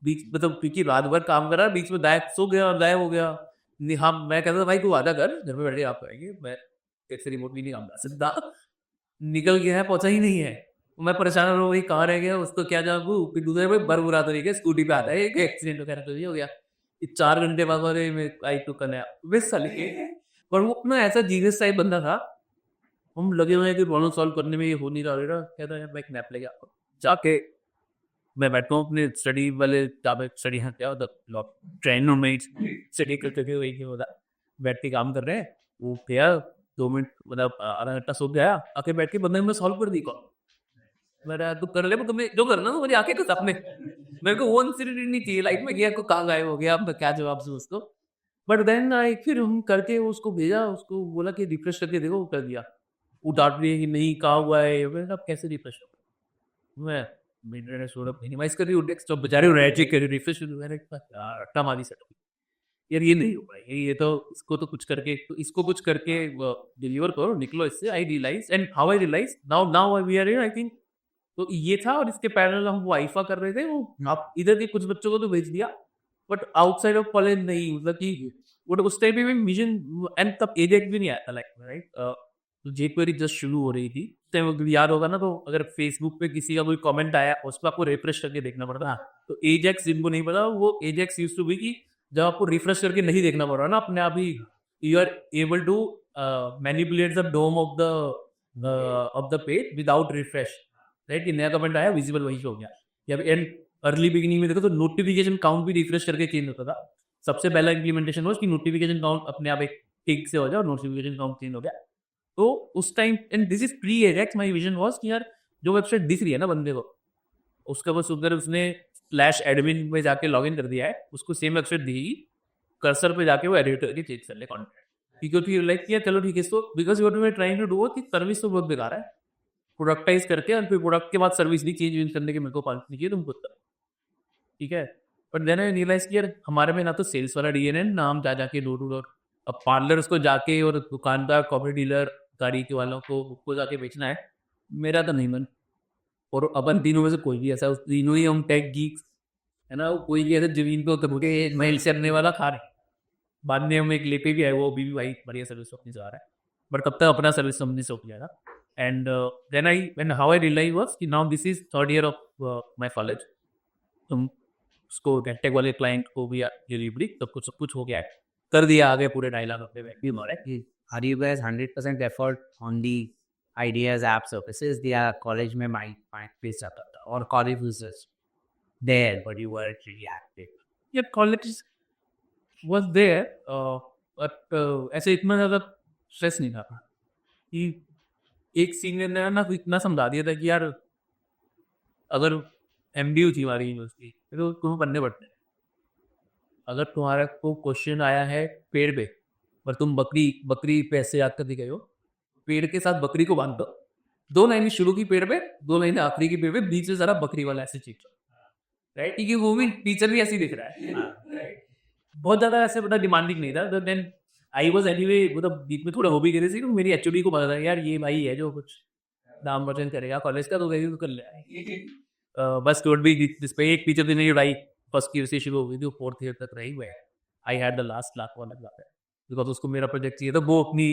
बीच मतलब क्योंकि रात भर काम कर रहा है, बीच में गायब सो गया और गायब हो गया। हाँ मैं कहता था भाई तू आधा कर, घर में बैठे आप आएंगे, मैं तेरे से रिमोट भी नहीं काम कर सकता। निकल गया है, पहुंचा ही नहीं है। मैं परेशान हो रहा हूँ भाई कहाँ रह गया, उसको क्या जानू। फिर दूसरे भाई बर बुरा तरीके स्कूटी पे आता है, एक एक्सीडेंट वगैरह तो ये हो गया। 4 घंटे बाद वाले आई टू कन्या बेस्ट साल के। पर वो अपना ऐसा जीनियस टाइप बंदा था, हम लगे हुए हैं कि प्रॉब्लम सॉल्व करने में ये हो नहीं रहा। कहता है मैं एक नैप लेके आता हूँ। जाके मैं बैठता हूँ अपने स्टडी वाले स्टडी हाँ क्या होता ट्रेन में स्टडी करते थे, वही होता बैठ के काम कर रहे हैं। वो गया 2 मिनट मतलब आधा घंटा सो गया, आके बैठ के बंदे में सॉल्व कर दी कॉल। मेरा तू कर ले, तुम्हें जो करना ना मुझे आके कुछ अपने, मेरे को वो इंसिडेंट नहीं चाहिए लाइफ में, गया को कहाँ गायब हो गया, अब मैं क्या जवाब दूँ उसको। बट देन आई फिर हम करके उसको भेजा, उसको बोला कि रिफ्रेश करके देखो, वो कर दिया। वो डांट रही है कि नहीं कहाँ हुआ है, मैंने कहा कैसे रिफ्रेश होगा, मैं इंटरनेट सोलर मिनिमाइज कर रही हूँ डेस्कटॉप बेचारे रैजिक कर रही रिफ्रेश, मैंने कहा अट्टा मारी सेट यार ये नहीं हो पाएगा, ये तो इसको तो कुछ करके तो इसको कुछ करके डिलीवर करो, निकलो इससे। I realize and how I realize now we are I think. तो ये था और इसके पैरेलल हम वाइफा कर रहे थे। वो आप इधर के कुछ बच्चों को तो भेज दिया, बट आउटसाइड ऑफ कॉलेज नहीं, मतलब कि वो उस टाइम पे मिशन एंड तब एजेक्ट भी नहीं आया था लाइक राइट। तो जेक्वेरी जस्ट शुरू हो रही थी टाइम, याद होगा ना। तो अगर फेसबुक पे किसी का कोई कमेंट आया उस पर आपको रिफ्रेश करके देखना पड़ता। तो एजेक्स जिनको नहीं पता, वो एजेक्स यूज्ड टू बी कि जब आपको रिफ्रेश करके नहीं देखना पड़ रहा ना अपने आप ही, you are able to manipulate the DOM of the page without refresh right. कि नया कमेंट आया विजिबल वही हो गया। या एंड अर्ली बिगिनिंग में देखो तो नोटिफिकेशन काउंट भी रिफ्रेश करके चेंज होता था। सबसे पहला इंप्लीमेंटेशन हो कि नोटिफिकेशन काउंट अपने आप एक टिक से हो जाए और नोटिफिकेशन काउंट चेंज हो गया। तो उस time and this is pre Ajax, my vision was कि यार जो वेबसाइट दिख रही है ना बंदे को, उसका बस उधर उसने स्लैश एडमिन में जाके लॉगिन कर दिया है, उसको सेम वेबसाइट दी, कर्सर पे जाके वो एडिटर की चेंज कर ले कंटेंट। क्योंकि लाइक किया चलो ठीक है, so because what we are trying to do कि सर्विस तो बहुत बेकार है, प्रोडक्टाइज करके और फिर प्रोडक्ट के बाद सर्विस नहीं चेंज करने के मेरे को पास नहीं चाहिए तुमको, ठीक है। बट देन आई रियलाइज कि यार हमारे में ना तो सेल्स वाला डीएनए, ना हम जा जाके डोर टू डोर अब पार्लर्स को जाके और दुकानदार कॉपी डीलर गाड़ी के वालों को जाके बेचना है, मेरा तो नहीं मन। और अपन तीनों में से कोई भी ऐसा, तीनों ही हम टेक गीक्स है ना, कोई भी ऐसा जमीन पे उतर के महल से अरने वाला खा रहे। बाद में हम एक लेके भी आए, वो भी भाई बढ़िया सर्विस कंपनी से आ रहा है, बट कब तक अपना सर्विस कंपनी से हो जाएगा। And then I when how I realize was कि now this is 3rd year of my college. तुम उसको टेक वाले क्लाइंट को भी डिलीवरी सब कुछ हो गया है, कर दिया आगे पूरे 2.5 लाख रुपए में भी मारे। Are you guys 100% effort on the ideas, app services? The college में mind based जाता था और college was just there, but you were really active. Yeah, college was there, but ऐसे इतना ज़्यादा स्ट्रेस नहीं था कि एक सीनियर ने ना इतना समझा दिया था कि यार अगर MDU थी हमारी यूनिवर्सिटी तो तुम्हें पढ़ने पड़ते हैं। अगर तुम्हारा को क्वेश्चन आया है पेड़ पे पर तुम बकरी पे ऐसे याद कर दी गए हो, पेड़ के साथ बकरी को बांध दो, 2 लाइनें शुरू की पेड़ पे, 2 लाइनें आखिरी की पेड़ पे, बीच से जरा बकरी वाला ऐसे चीज राइट, क्योंकि वो भी टीचर भी ऐसे ही दिख रहा है। बहुत ज्यादा ऐसे बड़ा डिमांडिंग नहीं था। देन आई वाज एनीवे, मतलब बीच में थोड़ा हो भी गए थे, मेरी एचओडी को पता था यार ये भाई है जो कुछ नाम वचन करेगा कॉलेज का, तो गई तो कर ले। बस टोट भी जिस पे एक टीचर ने भाई फर्स्ट ईयर से शुरू हो गई थी, 4th ईयर तक रही हुई है। I had the last lakh वाला बिकॉज उसको मेरा प्रोजेक्ट चाहिए था, वो अपनी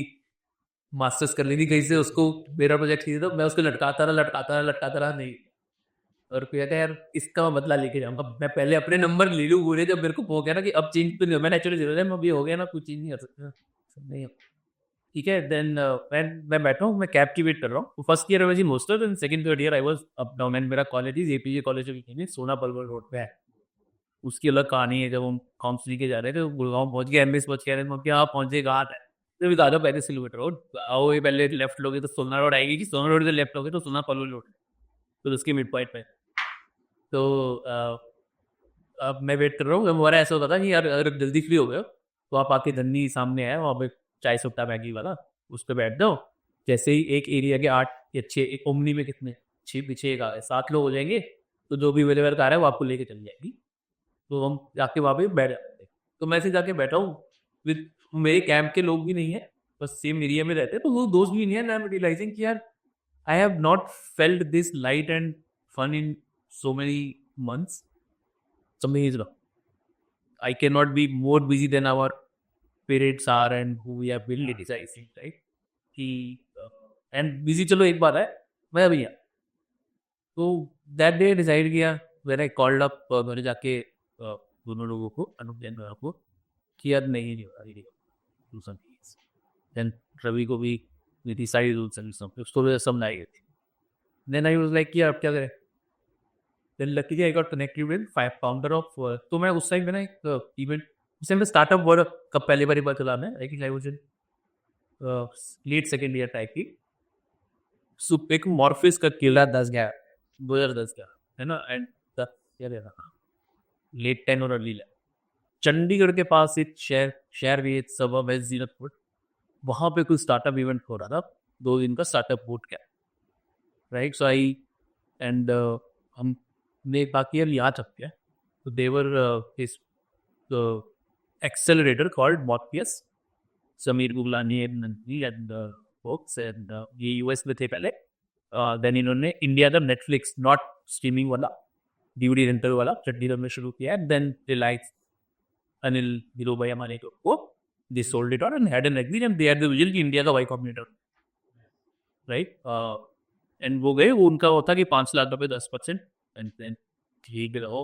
मास्टर्स कर ली थी कहीं से, उसको मेरा प्रोजेक्ट चाहिए था, मैं उसको लटकाता रहा नहीं। और कहता है यार इसका बदला लेके जाऊंगा, मैं पहले अपने नंबर ले लूँ पूरे, जब मेरे को हो गया ना कि अब चेंज तो नहीं, मैं नेचुरली मैं अभी हो गया ना, कुछ चेंज नहीं कर सकता नहीं। ठीक है. देन मैं बैठा हूँ, मैं कैब की वेट कर रहा हूँ. First year I was in hostel and second third year I was up down. And मेरा college is APJ college of Sona Palwal road पे है. उसकी अलग कहानी है. जब हम काउंसलिंग के जा रहे थे, गुड़गांव पहुंच गए, एमबीएस पहुंच गए, हम क्या पहुंचे, कहाँ था, तो बता दो पहले सिलवेट रोड आओ, ये पहले लेफ्ट लोगे तो सोना रोड आएगी, कि सोना रोड से लेफ्ट लोगे तो सोना पलवल रोड, तो उसकी मिड पॉइंट पे. तो अब मैं वेट कर रहा हूँ. हमारा ऐसा होता था कि यार अगर जल्दी फ्री हो गए तो आप आके धन्नी सामने है, वहाँ पे चाय सुट्टा मैगी वाला, उस पर बैठ जाओ. जैसे ही एक एरिया के 8 या 6, एक ओमनी में कितने 6 पीछे 7 लोग हो जाएंगे, तो जो भी अवेलेबल कार है वो आपको लेके चल जाएगी. तो हम जाके वहाँ पे बैठ जाते थे. तो मैं से जाके बैठा हूँ विद मेरे कैंप के लोग भी नहीं है, बस सेम एरिया में रहते हैं, तो वो दोस्त भी नहीं है. आई एम रियलाइजिंग कि यार I have not felt this light and fun in so many months. Something is wrong. I cannot be more busy than our parents are and who we have been criticizing, right? कि and busy चलो एक बात है, मैं अभी यहाँ. तो that day decide किया, when I called up मैंने जाके दोनों लोगों को, अनुप जैन को, कि यार नहीं हो रहा, do something else. Then Ravi को भी नीति सारी रूल्स एंड सब, उसको भी समझ आई थी. Then I was like कि यार अब क्या करें. Then luckily I got connected with founder of तो मैं उस टाइम में ना एक इवेंट, उस टाइम में स्टार्टअप वर्ड कब पहली बार चला मैं, like I was in late second year type की. एक मॉर्फिस का किला 2010 का है ना. एंड लेट 10 और अर्ली 11, चंडीगढ़ के पास एक शहर भी सबब है जीरकपुर, वहाँ पे कुछ स्टार्टअप इवेंट हो रहा था, 2 दिन का startup boot camp, right. So I and हम ने बाकी यार यहाँ तक क्या, तो there is accelerator called Morpheus, Sameer Guglani and folks, and ये यूएस में थे पहले. देन इन्होंने इंडिया का नेटफ्लिक्स नॉट स्ट्रीमिंग वाला डीवीडी रेंटल वाला चंडीगढ़ में शुरू किया. देन रिलायंस अनिल हीरो भाई हमारे को they sold it on and had an agree and they had the vision कि इंडिया का वाई कॉम्बिनेटर, राइट. एंड वो गए, वो उनका होता कि 5 लाख रुपए 10%, एंड देन ठीक रहो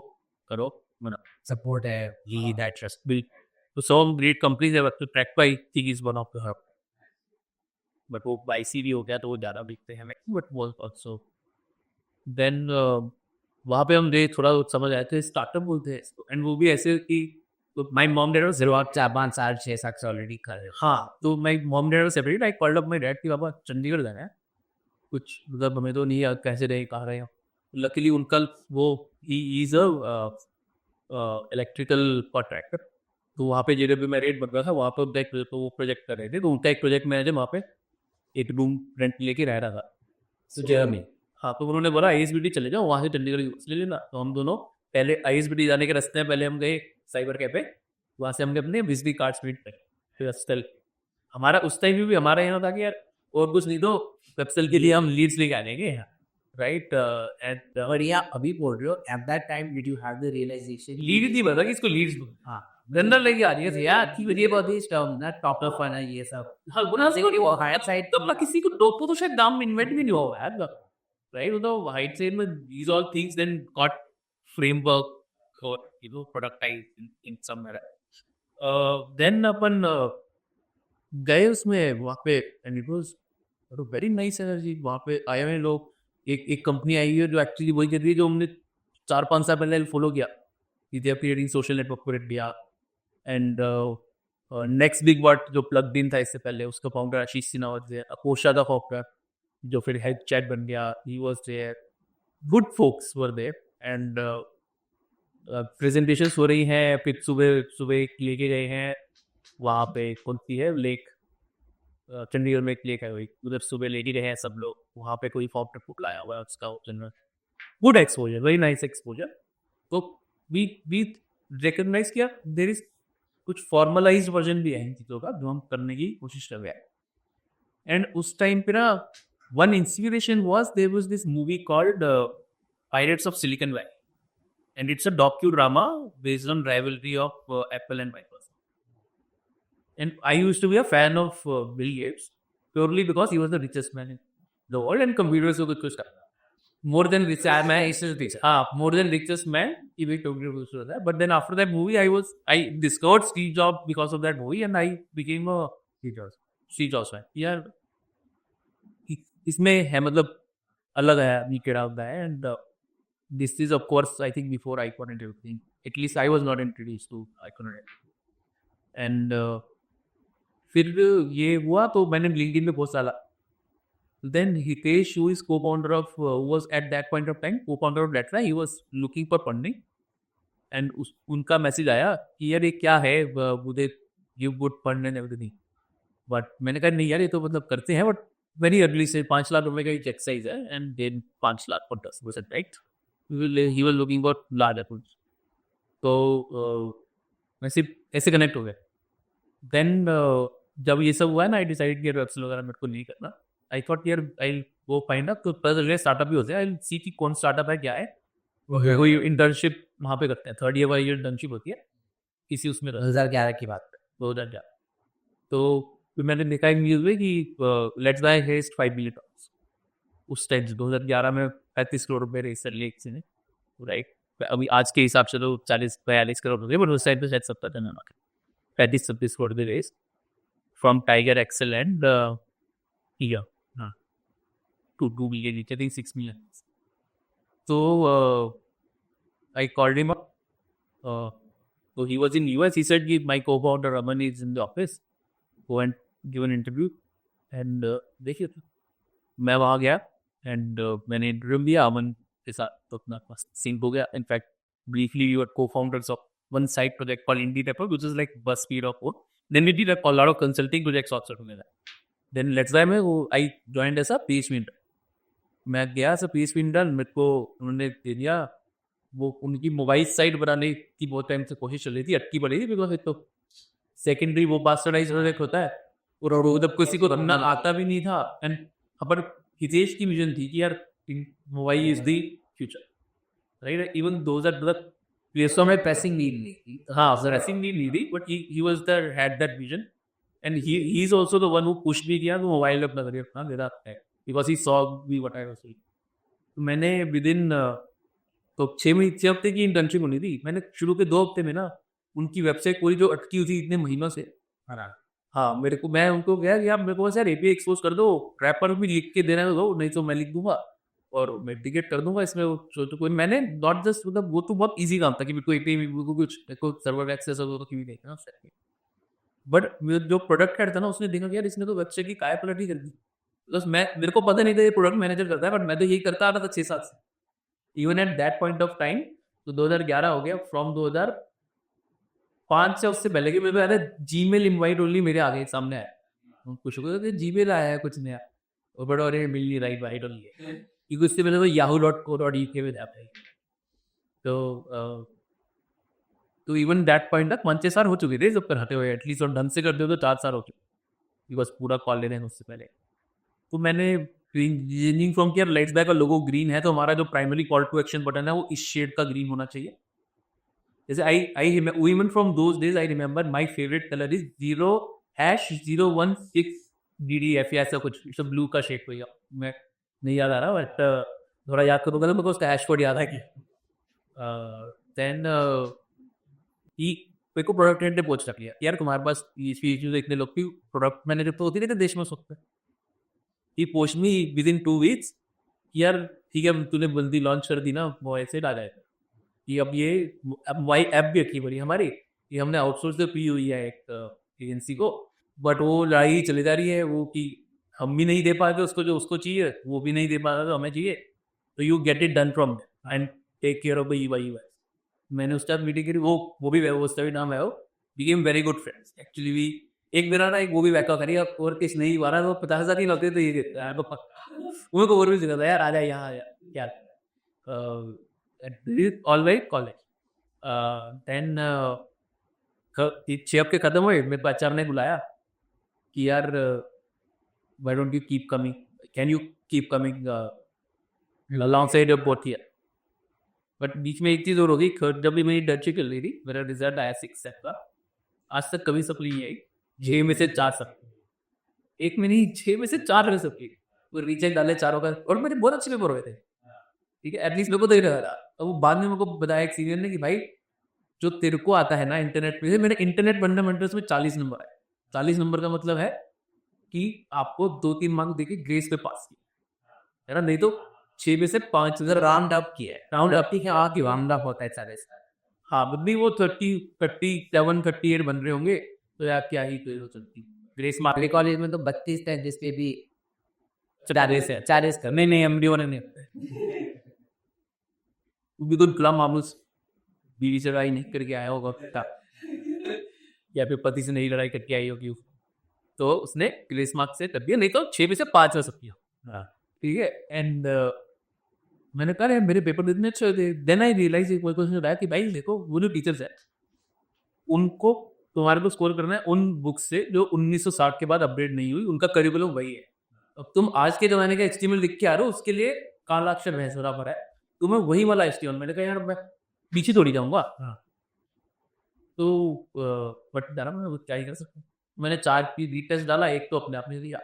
करो मना Support है, lead, I trust. So some great companies have to track by think is one of the hub, but वो by CV हो गया तो वो ज़्यादा बिकते हैं. But was also then वहाँ पे हम जो थोड़ा समझ आए थे, स्टार्टअप बोलते हैं इसको, एंड वो भी ऐसे कि my mom dad was शुरुआत 4-5-6 ऑलरेडी कर रहे हो. हाँ, तो my mom dad was separate. I called up my dad कि पापा चंडीगढ़ जाना है, कुछ मतलब हमें तो नहीं याद कैसे रहे कहाँ रहे हो. लकीली उनका वो इज अ इलेक्ट्रिकल कॉन्ट्रैक्टर, तो वहाँ पे जेडब्ल्यू में रेट बन रहा था, वहाँ पर तो वो प्रोजेक्ट कर रहे थे, तो उनका एक प्रोजेक्ट मैनेजर वहाँ पे एक रूम रेंट लेके रह रहा था. So Jeremy, हाँ, तो उन्होंने बोला आईएसबीटी चले जाओ, वहाँ से चंडीगढ़ ले लेना. तो हम दोनों पहले आईएसबीटी जाने के रास्ते में पहले हम गए साइबर कैफे, वहाँ से हमने अपने बिजली कार्ड स्पीड पे वेबसेल, हमारा उस टाइम भी हमारा यहाँ था कि यार और कुछ नहीं तो वेबसेल के लिए हम लीड्स लेके आएंगे, राइट. एंड और या अभी बोल रहे हो, at that time did you have the realization? Lead नहीं पता कि इसको लीड्स, हाँ, गंदा लेके आ रही है यार कि ये बहुत ही टर्म ना टॉप ऑफ है ना ये सब. हाँ, गुना से वो हायर साइड तो किसी को तो शायद दाम इन्वेंट भी नहीं हुआ यार, राइट. तो हाइट साइड में these all things then got framework or productized in some manner. Then अपन गए उसमें वहाँ पे, and it was very nice energy. वहाँ पे आए हुए लोग, एक कंपनी आई है जो एक्चुअली वही कर रही है जो हमने 4-5 साल पहले फॉलो किया, कि they are creating social network for India. And next big word जो प्लग इन था इससे पहले, उसका founder Ashish Sinha was there. अकोशा का फाउंडर जो फिर हेल्प चैट बन गया, he was there. Good folks were there. And presentations हो रही हैं, फिर सुबह लेके गए हैं वहाँ पे, कौन सी है लेक, चंडीगढ़ में एक लेक है वही, उधर सुबह लेके गए हैं सब लोग. वहाँ पे कोई फॉर्म बुक लाया हुआ है उसका, general good exposure, very nice exposure. तो वी रिकॉग्नाइज किया देयर इज कुछ फॉर्मलाइज्ड वर्जन भी है इन चीज़ों का जो हम करने की कोशिश कर रहे हैं. एंड उस टाइम पे ना one inspiration was there was this movie called Pirates of Silicon Valley, and it's a docudrama based on rivalry of Apple and Microsoft. And I used to be a fan of Bill Gates purely because he was the richest man in the world and computers were कुछ करना. More than rich, more than richest man, he was computers was that. But then after that movie, I discovered Steve Jobs because of that movie, and I became a Steve Jobs. Steve jobs है यार, इसमें है मतलब अलग है, अभी कीड़ा होता है। And this is of course I think before icon and everything, at least I was not introduced to icon and फिर ये हुआ तो मैंने लिंक्डइन पे पोस्ट डाला। Then Hitesh, who is co-founder of, was at that point of time co-founder of Letra, he was looking for funding, and उनका message आया कि यार ये क्या है, मुझे give good fund and everything. But मैंने कहा नहीं यार, ये तो मतलब करते हैं बट वेरी अर्ली से 5 लाख रुपए का एक एक्सरसाइज है, and then 5 lakh for 10%, right? He was looking for large amounts. तो मैं सिर्फ ऐसे कनेक्ट हो गया। देन जब ये सब हुआ है ना, आई डिसाइड कि वेबसाइट वगैरह मेरे को नहीं करना। आई थॉट यार आई वो फाइंड अप, तो पता चल गया स्टार्टअप भी होते हैं, आई सी कि कौन स्टार्टअप है क्या है। कोई इंटर्नशिप वहाँ पे करते हैं, 3rd ईयर वाली इंटर्नशिप होती है किसी उसमें। 2011 की बात है। 2011। तो फिर मैंने देखा एक न्यूज़ में कि लेट्स बाय हेस्ट 5 मिलियन डॉलर्स। उस टाइम 2011 में 35 करोड़ रुपए रेस कर लिए किसी ने, राइट? अभी आज के हिसाब से तो 40-42 करोड़ हो गए, बट उस टाइम पे शायद 70 ना 35-36 करोड़ रुपए raise from Tiger Accel and हाँ two million, I think 6 million. तो I called him up. So he was in US. He said, my co-founder Raman is in the office. Go and give an interview. And देखिए, मैं वहाँ गया and मैंने interview दिया अमन के साथ, तो अपना सीन हो गया। In fact briefly we were co-founders of one side project called Indie Depot, which is like BuzzFeed of work. Then we did a lot of consulting projects also together. Then let's say I joined as a PHP intern. मैं गया as a PHP intern, मेरे को उन्होंने दे दिया वो उनकी mobile site बनाने की बहुत टाइम से कोशिश चल रही थी, अटकी पड़ी थी, बिकॉज एक तो सेकेंडरी वो बास्टर्डाइज प्रोजेक्ट होता है और वो जब किसी को रखना आता भी नहीं था। एंड पर हितेश की विजन थी कि यार mobile is the future, right? Even 2000 मतलब तो हमें पैसिंग नीड नहीं थी। हाँ सर, ऐसी नीड नहीं थी, but he was that had that vision and he is also the one who pushed me किया तो मोबाइल में अपना करियर अपना देना है, because he saw me what I was doing. तो मैंने विद इन तो 6 हफ्ते की इंटर्नशिप होनी थी। मैंने शुरू के 2 हफ्ते में ना उनकी वेबसाइट पूरी जो अटकी हुई थी इतने महीनों से, हाँ मेरे को, मैं उनको कहा कि आप मेरे को बस यार एपीआई एक्सपोज कर दो, रैपर भी लिख के देना दो, नहीं तो मैं लिख दूंगा और मैं टिकट कर दूंगा इसमें। तो कोई मैंने नॉट जस्ट मतलब वो तो बहुत ईजी काम था कि मेरे को एपीआई कुछ मेरे को सर्वर एक्सेस हो तो क्यों नहीं ना, बट जो प्रोडक्ट हेड था ना उसने देखा कि यार इसने तो वेबसाइट की काय पलट ही कर दी। बस मैं, मेरे को पता नहीं था ये प्रोडक्ट मैनेजर करता है, बट मैं तो यही करता आ रहा था 6-7 से, even at that point of time. तो 2011 हो गया, फ्रॉम 2005 से उससे पहले कि मेरे को जीमेल इनवाइट ओनली मेरे आगे सामने आया, कुछ जीमेल आया है कुछ नया, और बड़ा और मिल नहीं रहा इनवाइट ओनली, क्योंकि उससे पहले तो yahoo.co.uk में था भाई। तो इवन दैट पॉइंट तक 5-6 साल हो चुके थे जब कराते हुए, एटलीस्ट और ढंग से करते हो तो 4 साल हो चुके, बिकॉज पूरा कॉल ले रहे हैं उससे पहले। तो मैंने इंजीनियरिंग फ्रॉम किया, लेट्स बैक का लोगो ग्रीन है, तो हमारा जो primary call to action button है वो इस शेड का ग्रीन होना चाहिए। जैसे I even from those days I remember my favourite colour is 0#016 DDF या ऐसा कुछ, सब ब्लू का शेड होगा, मैं नहीं याद आ रहा, बट थोड़ा याद करूँगा तो मेरे को उसका हैश कोड याद है कि देन मेरे को प्रोडक्ट ने पूछ रख लिया यार तुम्हारे पास इतने लोग की प्रोडक्ट मैनेजर तो होती नहीं देश में सकते। He post me within 2 weeks, यार ठीक है तूने बंदी लॉन्च कर दी ना, वो ऐसे डाला है कि अब वाई ऐप भी रखी पड़ी हमारी, ये हमने आउटसोर्स तो की हुई है एक एजेंसी को, बट वो लड़ाई चली जा रही है वो कि हम भी नहीं दे पाते उसको जो उसको चाहिए, वो भी नहीं दे पाता तो हमें चाहिए, तो you get it done from and take care of EY। मैंने उस टाइम मीटिंग करी, वो भी उसका भी नाम है, वो became very good friends actually. भी एक मेरा ना एक वो भी बैकअप करी, अब और किस नहीं बारह तो 50,000 ही लगते तो ये देता है उन्हें को और भी सिखाता यार आ जाए यहाँ क्या ऑल राइट कॉलेज। देन 6 हफ्ते खत्म हुए, मेरे को HR ने बुलाया कि यार why don't you keep coming, can you keep coming alongside your both here. But बीच में एक चीज़ और होगी, जब भी मेरी इंटर्नशिप चल रही थी, मेरा रिजल्ट आया 6 सेट का, आज तक कभी सप्ली नहीं आई, 6 में से 4 सप्ली, एक में नहीं 6 में से 4 में सप्ली, वो रीचेक डाले चारों का, और मेरे बहुत अच्छे पेपर हुए थे, ठीक है, एटलीस्ट मेरे को तो ही रहा। अब वो बाद में मेरे को बताया एक सीनियर ने कि भाई जो तेरे को आता है ना इंटरनेट पे, मेरे इंटरनेट फंडामेंटल्स में 40 नंबर आए। 40 नंबर का मतलब है कि आपको 2-3 मार्क्स देके ग्रेस पे पास किया है ना, नहीं तो 6 में से 5 अगर राउंड अप किया है, राउंड अप की क्या की राउंड अप होता है सारे से। हाँ मतलब वो 37-38 बन रहे होंगे, तो यार क्या ही तो चलती ग्रेस मार्क। मेरे कॉलेज में तो 32-33 पे भी 40 कर नहीं एमडी वाले नहीं भी तो गुलाम मामूस बीवी से लड़ाई नहीं करके आया होगा या फिर पति से नहीं लड़ाई करके आई होगी, तो उसने ग्रेस मार्क से कर दिया, नहीं तो 6 में से 5 में सब किया। ठीक है। एंड मैंने कहा यार मेरे पेपर इतने अच्छे थे। देन आई रियलाइज एक क्वेश्चन आया कि भाई देखो वो जो टीचर्स है उनको तुम्हारे को स्कोर करना है उन बुक से जो 1960 के बाद अपडेट नहीं हुई, उनका करिकुलम वही है। अब तुम आज के जमाने का एचटीएमएल लिख के आ रहे हो, उसके लिए काला अक्षर भैंस बराबर है, तुम्हें वही वाला एचटीएमएल। मैंने कहा यार मैं पीछे थोड़ी जाऊंगा। तो बट डाला मैं क्या ही कर सकता हूँ। मैंने 4 की रीटेस्ट डाला, एक तो अपने आप ने दिया,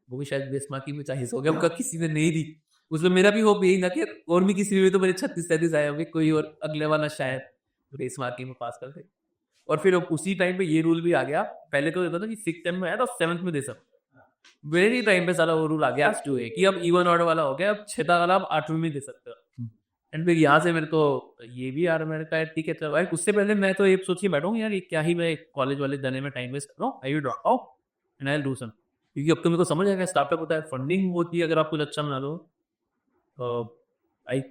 वो भी शायद बेस मार्किंग में 40 हो गया, उनका किसी ने नहीं दी। उसमें मेरा भी होप यही था कि और भी किसी में तो मेरे 36-37 आए होंगे, कोई और अगले वाला शायद बेस मार्किंग में पास कर दे। और फिर उसी टाइम पे ये रूल भी आ गया, पहले तो देता था कि 6th टाइम में आया तो 7th में दे सकते, वेरी टाइम पे सारा वो रूल आ गया कि अब इवन ऑर्डर वाला हो गया, अब 6th वाला आप 8वीं में दे सकते हो। एंड फिर यहाँ से मेरे को ये भी यार मैंने कहा ठीक है चलो भाई, उससे पहले मैं तो ये सोच के बैठा हूँ यार ये क्या ही मैं कॉलेज वाले जाने में टाइम वेस्ट कर रहा हूँ, I will drop out and I will do some. क्योंकि अब तो मेरे को समझ आएगा स्टार्टअप होता है, फंडिंग होती है अगर आप कुछ अच्छा बना लो। आई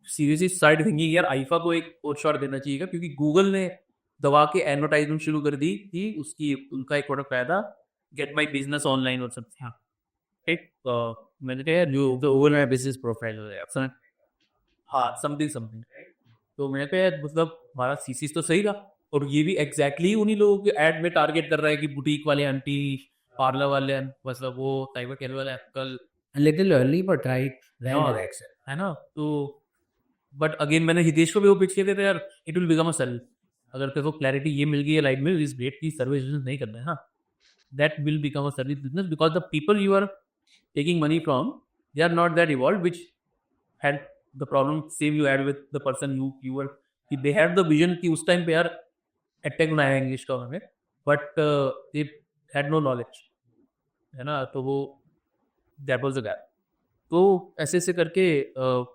सीरियसली स्टार्ट थिंकिंग यार आईफा को एक और शॉट देना चाहिए, क्योंकि गूगल ने दवा के एडवर्टाइजमेंट शुरू कर दी थी, उसकी उनका एक प्रोडक्ट आया था गेट माई बिजनेस ऑनलाइन और सब। हाँ एक मैंने कहा यार जो गूगल में बिजनेस प्रोफाइल हो जाए, हाँ समथिंग। तो मैंने कहा यार मतलब हमारा सीसीस तो सही रहा, और ये भी एग्जैक्टली उन्हीं लोगों के एड में टारगेट कर रहा है कि बुटीक वाले आंटी, पार्लर वाले, मतलब वो साइबर कैफे वाले uncle, little early but right direction है ना। तो बट अगेन मैंने हितेश को भी वो पिच किया था यार, it will become a sale. अगर तेरे को क्लैरिटी ये मिल गई है लाइफ में इस रेट की सर्विस नहीं करना है, हाँ that will become a service business, because the people you are taking money from, they are not that evolved, which had the problem same you had with the person you were, they had the vision कि उस time पे यार edtech बनाया English का उन्होंने, but they had no knowledge, है ना। तो वो that was the gap। तो ऐसे ऐसे करके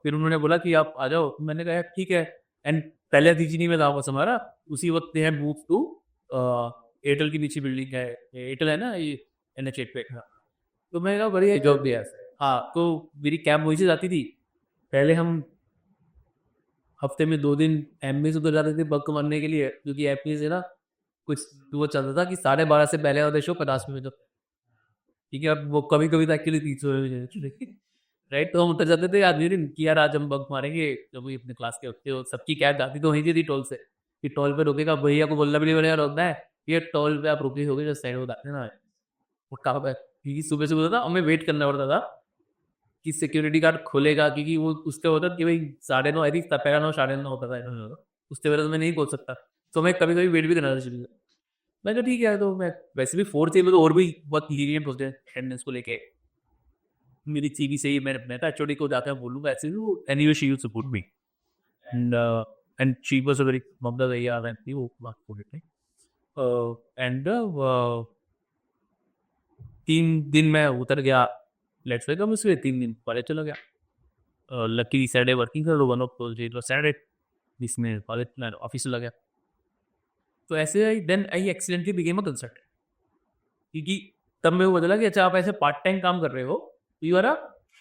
फिर उन्होंने बोला कि आप आ जाओ, मैंने कहा ठीक है। एंड पहले डीजीनी में था बस हमारा, उसी वक्त they had move to Airtel की नीचे बिल्डिंग है, एयरटेल है ना ये NH8 पे। तो मैं कहा बढ़िया जॉब दिया। हाँ तो मेरी कैब वहीं से जाती थी। पहले हम हफ्ते में 2 दिन एमबी से उधर जाते थे बग मारने के लिए, क्योंकि एमबी से ना कुछ वो चलता था कि 12:30 से पहले होता शो 50 में, तो ठीक है। अब वो कभी कभी तो एक्चुअली 300 राइट। तो हम उतर जाते थे आदमी दिन कि यार आज हम बग मारेंगे, जब भी अपने क्लास के होते हो सबकी कैब जाती तो वहीं थी टोल से, कि टोल पे रुकेगा, भैया को बोलना भी नहीं बढ़िया रोकना है, ये टोल पे आप रुके हो गए जो साइड होता ना वो कहाँ पे, क्योंकि सुबह सुबह था हमें वेट करना पड़ता था कि सिक्योरिटी गार्ड खोलेगा, क्योंकि वो उसके होता कि भाई 9:30 आई थी, 9:30 9:30 होता था, उससे पहले तो मैं नहीं पहुंच सकता। तो मैं कभी कभी वेट भी करना था शुरू। मैं कहा ठीक है, तो मैं वैसे भी 4th में तो और भी बहुत लीनियंट होते हैं अटेंडेंस को लेके, मेरी सीवी से ही मैं तो एचओडी को जाकर बोलूँगा ऐसे भी, anyway she used to support me and she was a very ममता दैया थी वो बात बोल रही। एंड 3 दिन मैं उतर गया, लेट्स से कम उसमें 3 दिन कॉलेज चला गया। लकी सैटरडे वर्किंग था, तो 1 ऑफ तो सैटरडे जिसमें कॉलेज ऑफिस चला गया। तो ऐसे I then I accidentally became a consultant, क्योंकि तब मैं वो बदला कि अच्छा आप ऐसे पार्ट टाइम काम कर रहे हो, यू आर अ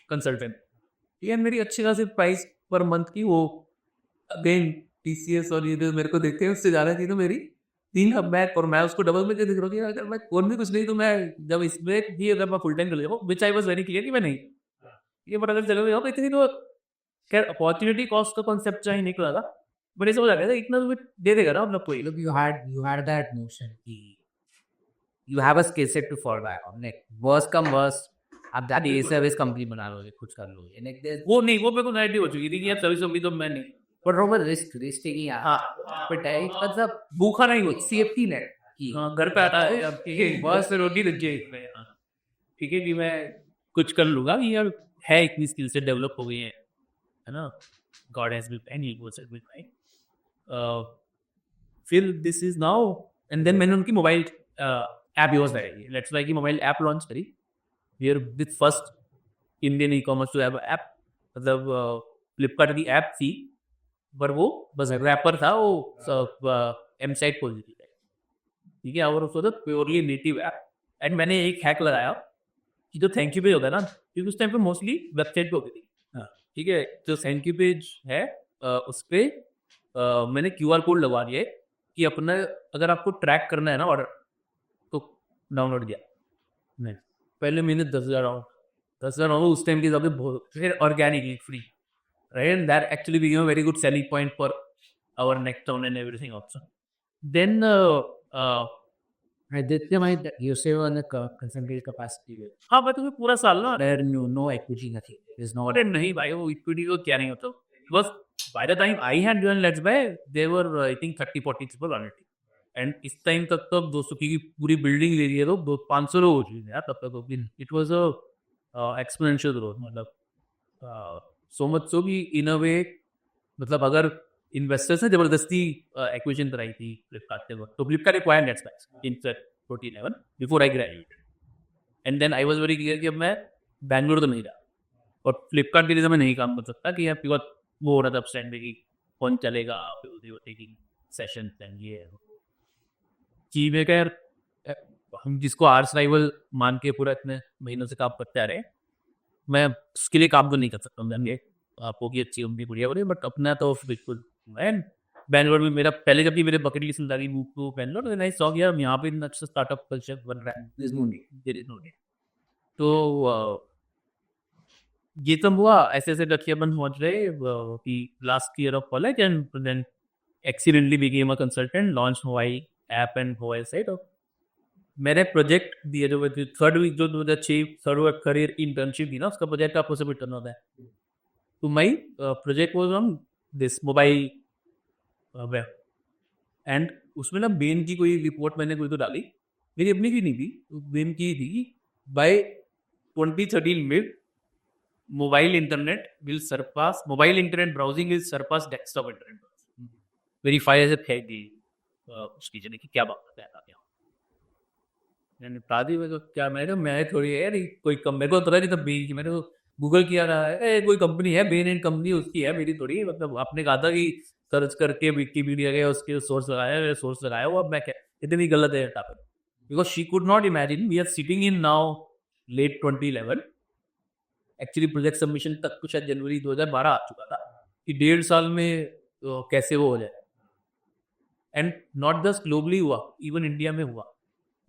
कंसल्टेंट। ठीक है, मेरी अच्छी खासी प्राइस पर मंथ की वो अगेन TCS और ये जो मेरे को देखते हैं उससे ज़्यादा थी, तो मेरी 3 अब मैं और मैं उसको डबल में देख रहा हूँ कि अगर मैं और भी कुछ नहीं तो मैं जब इसमें भी अगर मैं फुल टाइम कर लेता हूँ, विच आई वॉज वेरी क्लियर कि मैं नहीं ये बट अगर चलो जाओ इतनी, तो खैर अपॉर्चुनिटी कॉस्ट का कॉन्सेप्ट चाहे निकला था, बट ऐसा हो जाता है इतना तो दे देगा ना मतलब कोई। Look, you had that notion कि you have a skill set to fall back on, like worst come worst आप जाके ये सर्विस कंपनी बना लोगे, कुछ कर लोगे, like there's वो नहीं, वो मेरे को नाइट हो चुकी थी कि यार सर्विस कंपनी तो मैं नहीं, but Robert risk taking हाँ but it was a भूखा नहीं हो, safety net कि हाँ घर पे आता है अब ठीक है बस फिर रोटी लग जाए इसमें, हाँ ठीक है कि मैं कुछ कर लूँगा कि यार है इतनी स्किल से डेवलप हो गई है ना, God has built and he was with my फिर this is now. And then मैंने उनकी मोबाइल ऐप यूज करी, लेट्स लाइक की मोबाइल ऐप लॉन्च करी, we are the first Indian ecommerce to have app. मतलब फ्लिपकार्ट की app थी पर वो बस रैपर था, वो एम साइट खोल दी थी, ठीक है. और उसको प्योरली नेटिव ऐप. एंड मैंने एक हैक लगाया कि जो थैंक यू पेज होता है ना, क्योंकि उस टाइम पे मोस्टली वेबसाइट पे होती थी, ठीक है. जो थैंक यू पेज है उस पर मैंने QR कोड लगवा दिया है कि अपना अगर आपको ट्रैक करना है ना ऑर्डर तो डाउनलोड किया. नहीं, पहले महीने 10,000 उस टाइम के हिसाब से बहुत. फिर organically free, right? And that actually became a very good selling point for our next town and everything also. Then Aditya, you say on the concentrated capacity rate. हाँ मैं तुम्हें पूरा साल ना There no equity, nothing. There's no. अरे नहीं भाई, वो इक्विटी को क्या नहीं होता. बस by the time I had joined Let's Buy, there were I think 30-40 people on it. And इस टाइम तक तो 200 की पूरी बिल्डिंग ले रही है तो 500 लोग हो चुके हैं यार तब तक. It was a exponential growth. मतलब सो मच सो कि इन अ वे, मतलब अगर इन्वेस्टर्स ने जबरदस्ती एक्विजिशन कराई थी फ्लिपकार्ट के वक्त, तो Flipkart acquired LetsBuy in 2011 before I graduate. And then I was very clear कि अब मैं बैंगलोर तो नहीं रहा और फ्लिपकार्ट के लिए तो मैं नहीं काम कर सकता कि यार बिकॉज वो हो रहा था स्टैंड में कि कौन चलेगा टेकिंग सेशन एंड ये कि मैं यार हम जिसको आर्स राइवल मान के पूरा इतने महीनों से काम करते आ रहे हैं, मैं उसके लिए काम तो नहीं कर सकता हूँ. जानिए आपको की अच्छी कंपनी बढ़िया बढ़िया, बट अपना तो बिल्कुल. एंड बैंगलोर में मेरा पहले जब भी मेरे बकेट लिस्ट में move to Bangalore, then I saw यार यहाँ पे अच्छा स्टार्टअप कल्चर बन रहा है. There is no need. तो ये तो हुआ ऐसे ऐसे करके अपन पहुंच रहे कि last year of college and then accidentally became a consultant, launch mobile app and mobile site. मेरे प्रोजेक्ट दिए जो थर्ड वीक जो 2006 थर्ड करियर इंटर्नशिप थी ना, उसका प्रोजेक्ट आपको सबमिट करना होता है. तो my project was on this mobile web. And उसमें ना बेन की कोई रिपोर्ट मैंने कोई तो डाली, मेरी अपनी की नहीं थी. बेन की थी बाय 2013 में mobile internet browsing will surpass desktop internet. Verify as a दी उसकी जगह की क्या बात करता है शादी में. तो क्या मैं थोड़ी यार कोई मेरे को पता नहीं था बेन की. मैंने गूगल किया रहा है, कोई कंपनी है बेन एंड कंपनी, उसकी है, मेरी थोड़ी. मतलब आपने कहा था कि सर्च करके विकिपीडिया गया, उसके सोर्स लगाया वो. अब मैं क्या इतनी गलत है topic, because she could not imagine we are sitting in now late 2011. Actually project submission तक तो शायद जनवरी 2012 आ चुका था कि 1.5 साल में कैसे वो हो जाए. एंड नॉट जस्ट ग्लोबली हुआ, इवन इंडिया में हुआ.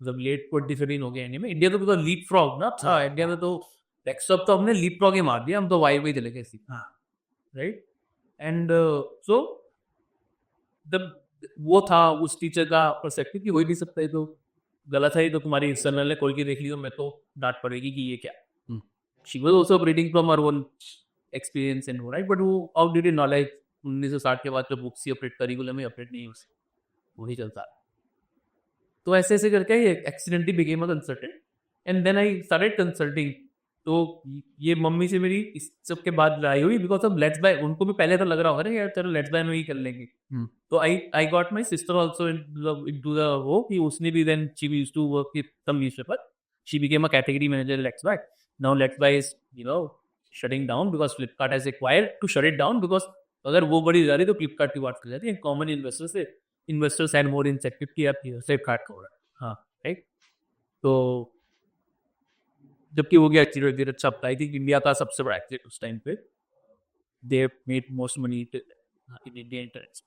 मतलब लेट 2013 हो गया इंडिया में. इंडिया तो बिकॉज लीप फ्रॉग ना था, इंडिया में तो डेस्कटॉप तो हमने लीप फ्रॉग ही मार दिया, हम तो वाई पे चले गए राइट. एंड सो वो था उस टीचर का परस्पेक्टिव कि हो ही नहीं सकता, है तो गलत है, तो तुम्हारी एक्सटर्नल ने खोल के देख ली तो मैं तो डांट पड़ेगी कि ये क्या. She was also operating from her own experience and right. But वो आउटडेटेड नॉलेज 1960 के बाद जो बुक्स ही अपडेट करिकुलम में अपडेट नहीं, उसे वही चलता. तो ऐसे ऐसे करके accidentally became a consultant and then I started consulting. तो ये मम्मी से मेरी इस सब के बाद लड़ाई हुई, बिकॉज अब लेट्स बाय उनको भी पहले तो लग रहा होगा ना यार चलो लेट्स बाय में ही कर लेंगे. तो I got my sister also into the वो कि उसने भी then she used to work with some newspaper. She became a category manager LetsBuy. Now LetsBuy is shutting down because Flipkart has required to shut it down, because अगर वो बड़ी जा रही तो फ्लिपकार्ट की बात कर जाती है. Common investors had more incentive कि आप फ्लिपकार्ट का हो रहा है. हाँ राइट. तो जबकि वो गया एक्सीडेंट अच्छा अपना, आई थिंक इंडिया का सबसे बड़ा एक्सीडेंट उस टाइम पे. They made most money in India internet.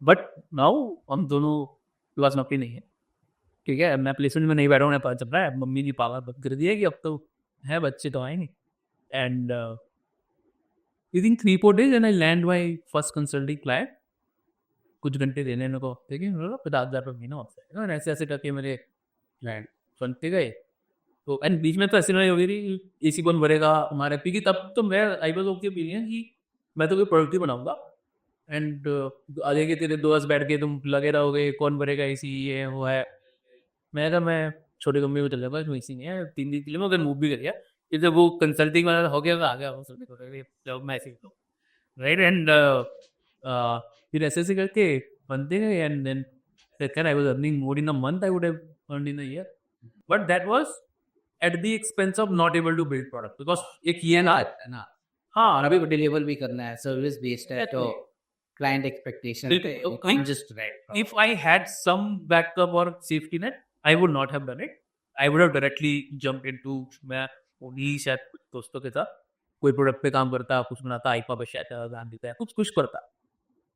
But now हम दोनों के पास नौकरी नहीं है, ठीक है. मैं प्लेसमेंट में नहीं बैठा हूँ, पता चल रहा है मम्मी ने पाला बंद कर दिया कि अब तो है बच्चे तो आएंगे. And I think 3-4 days and I land my first consulting client. कुछ घंटे देने मेरे को, देखिए 50,000 रुपये महीना होता है. ऐसे ऐसे करके मेरे क्लाइंट बनते गए. तो एंड बीच में तो ऐसी नहीं हो गई एसी कौन भरेगा हमारे पी की. तब तो मैं I was of the opinion कि मैं तो कोई प्रोडक्टिव बनाऊंगा एंड आगे के तेरे दोस्त बैठ के तुम लगे रहोगे कौन भरेगा एसी, ये वो है. मैं कहा मैं छोटी कंपनी में चल जाऊंगा, इसमें एसी नहीं है. 3 दिन के लिए मैं उधर मूव भी कर गया. जब वो कंसल्टिंग वाला हो गया आ गया जब मैं ऐसे राइट. एंड फिर ऐसे ऐसे करके बनते गए. And then I was earning more in a month I would have earned in a year. But that was at the expense of not able to build product, because एक ये ना है ना, हाँ और अभी डिलीवर भी करना है, सर्विस बेस्ड है, तो client expectation just right. if I had some backup or safety net, I would not have done it. I would have directly jumped into, मैं उन्हीं शायद कुछ दोस्तों के साथ कोई प्रोडक्ट पे काम करता, कुछ बनाता, आईपा पे शायद ध्यान देता है, कुछ कुछ करता,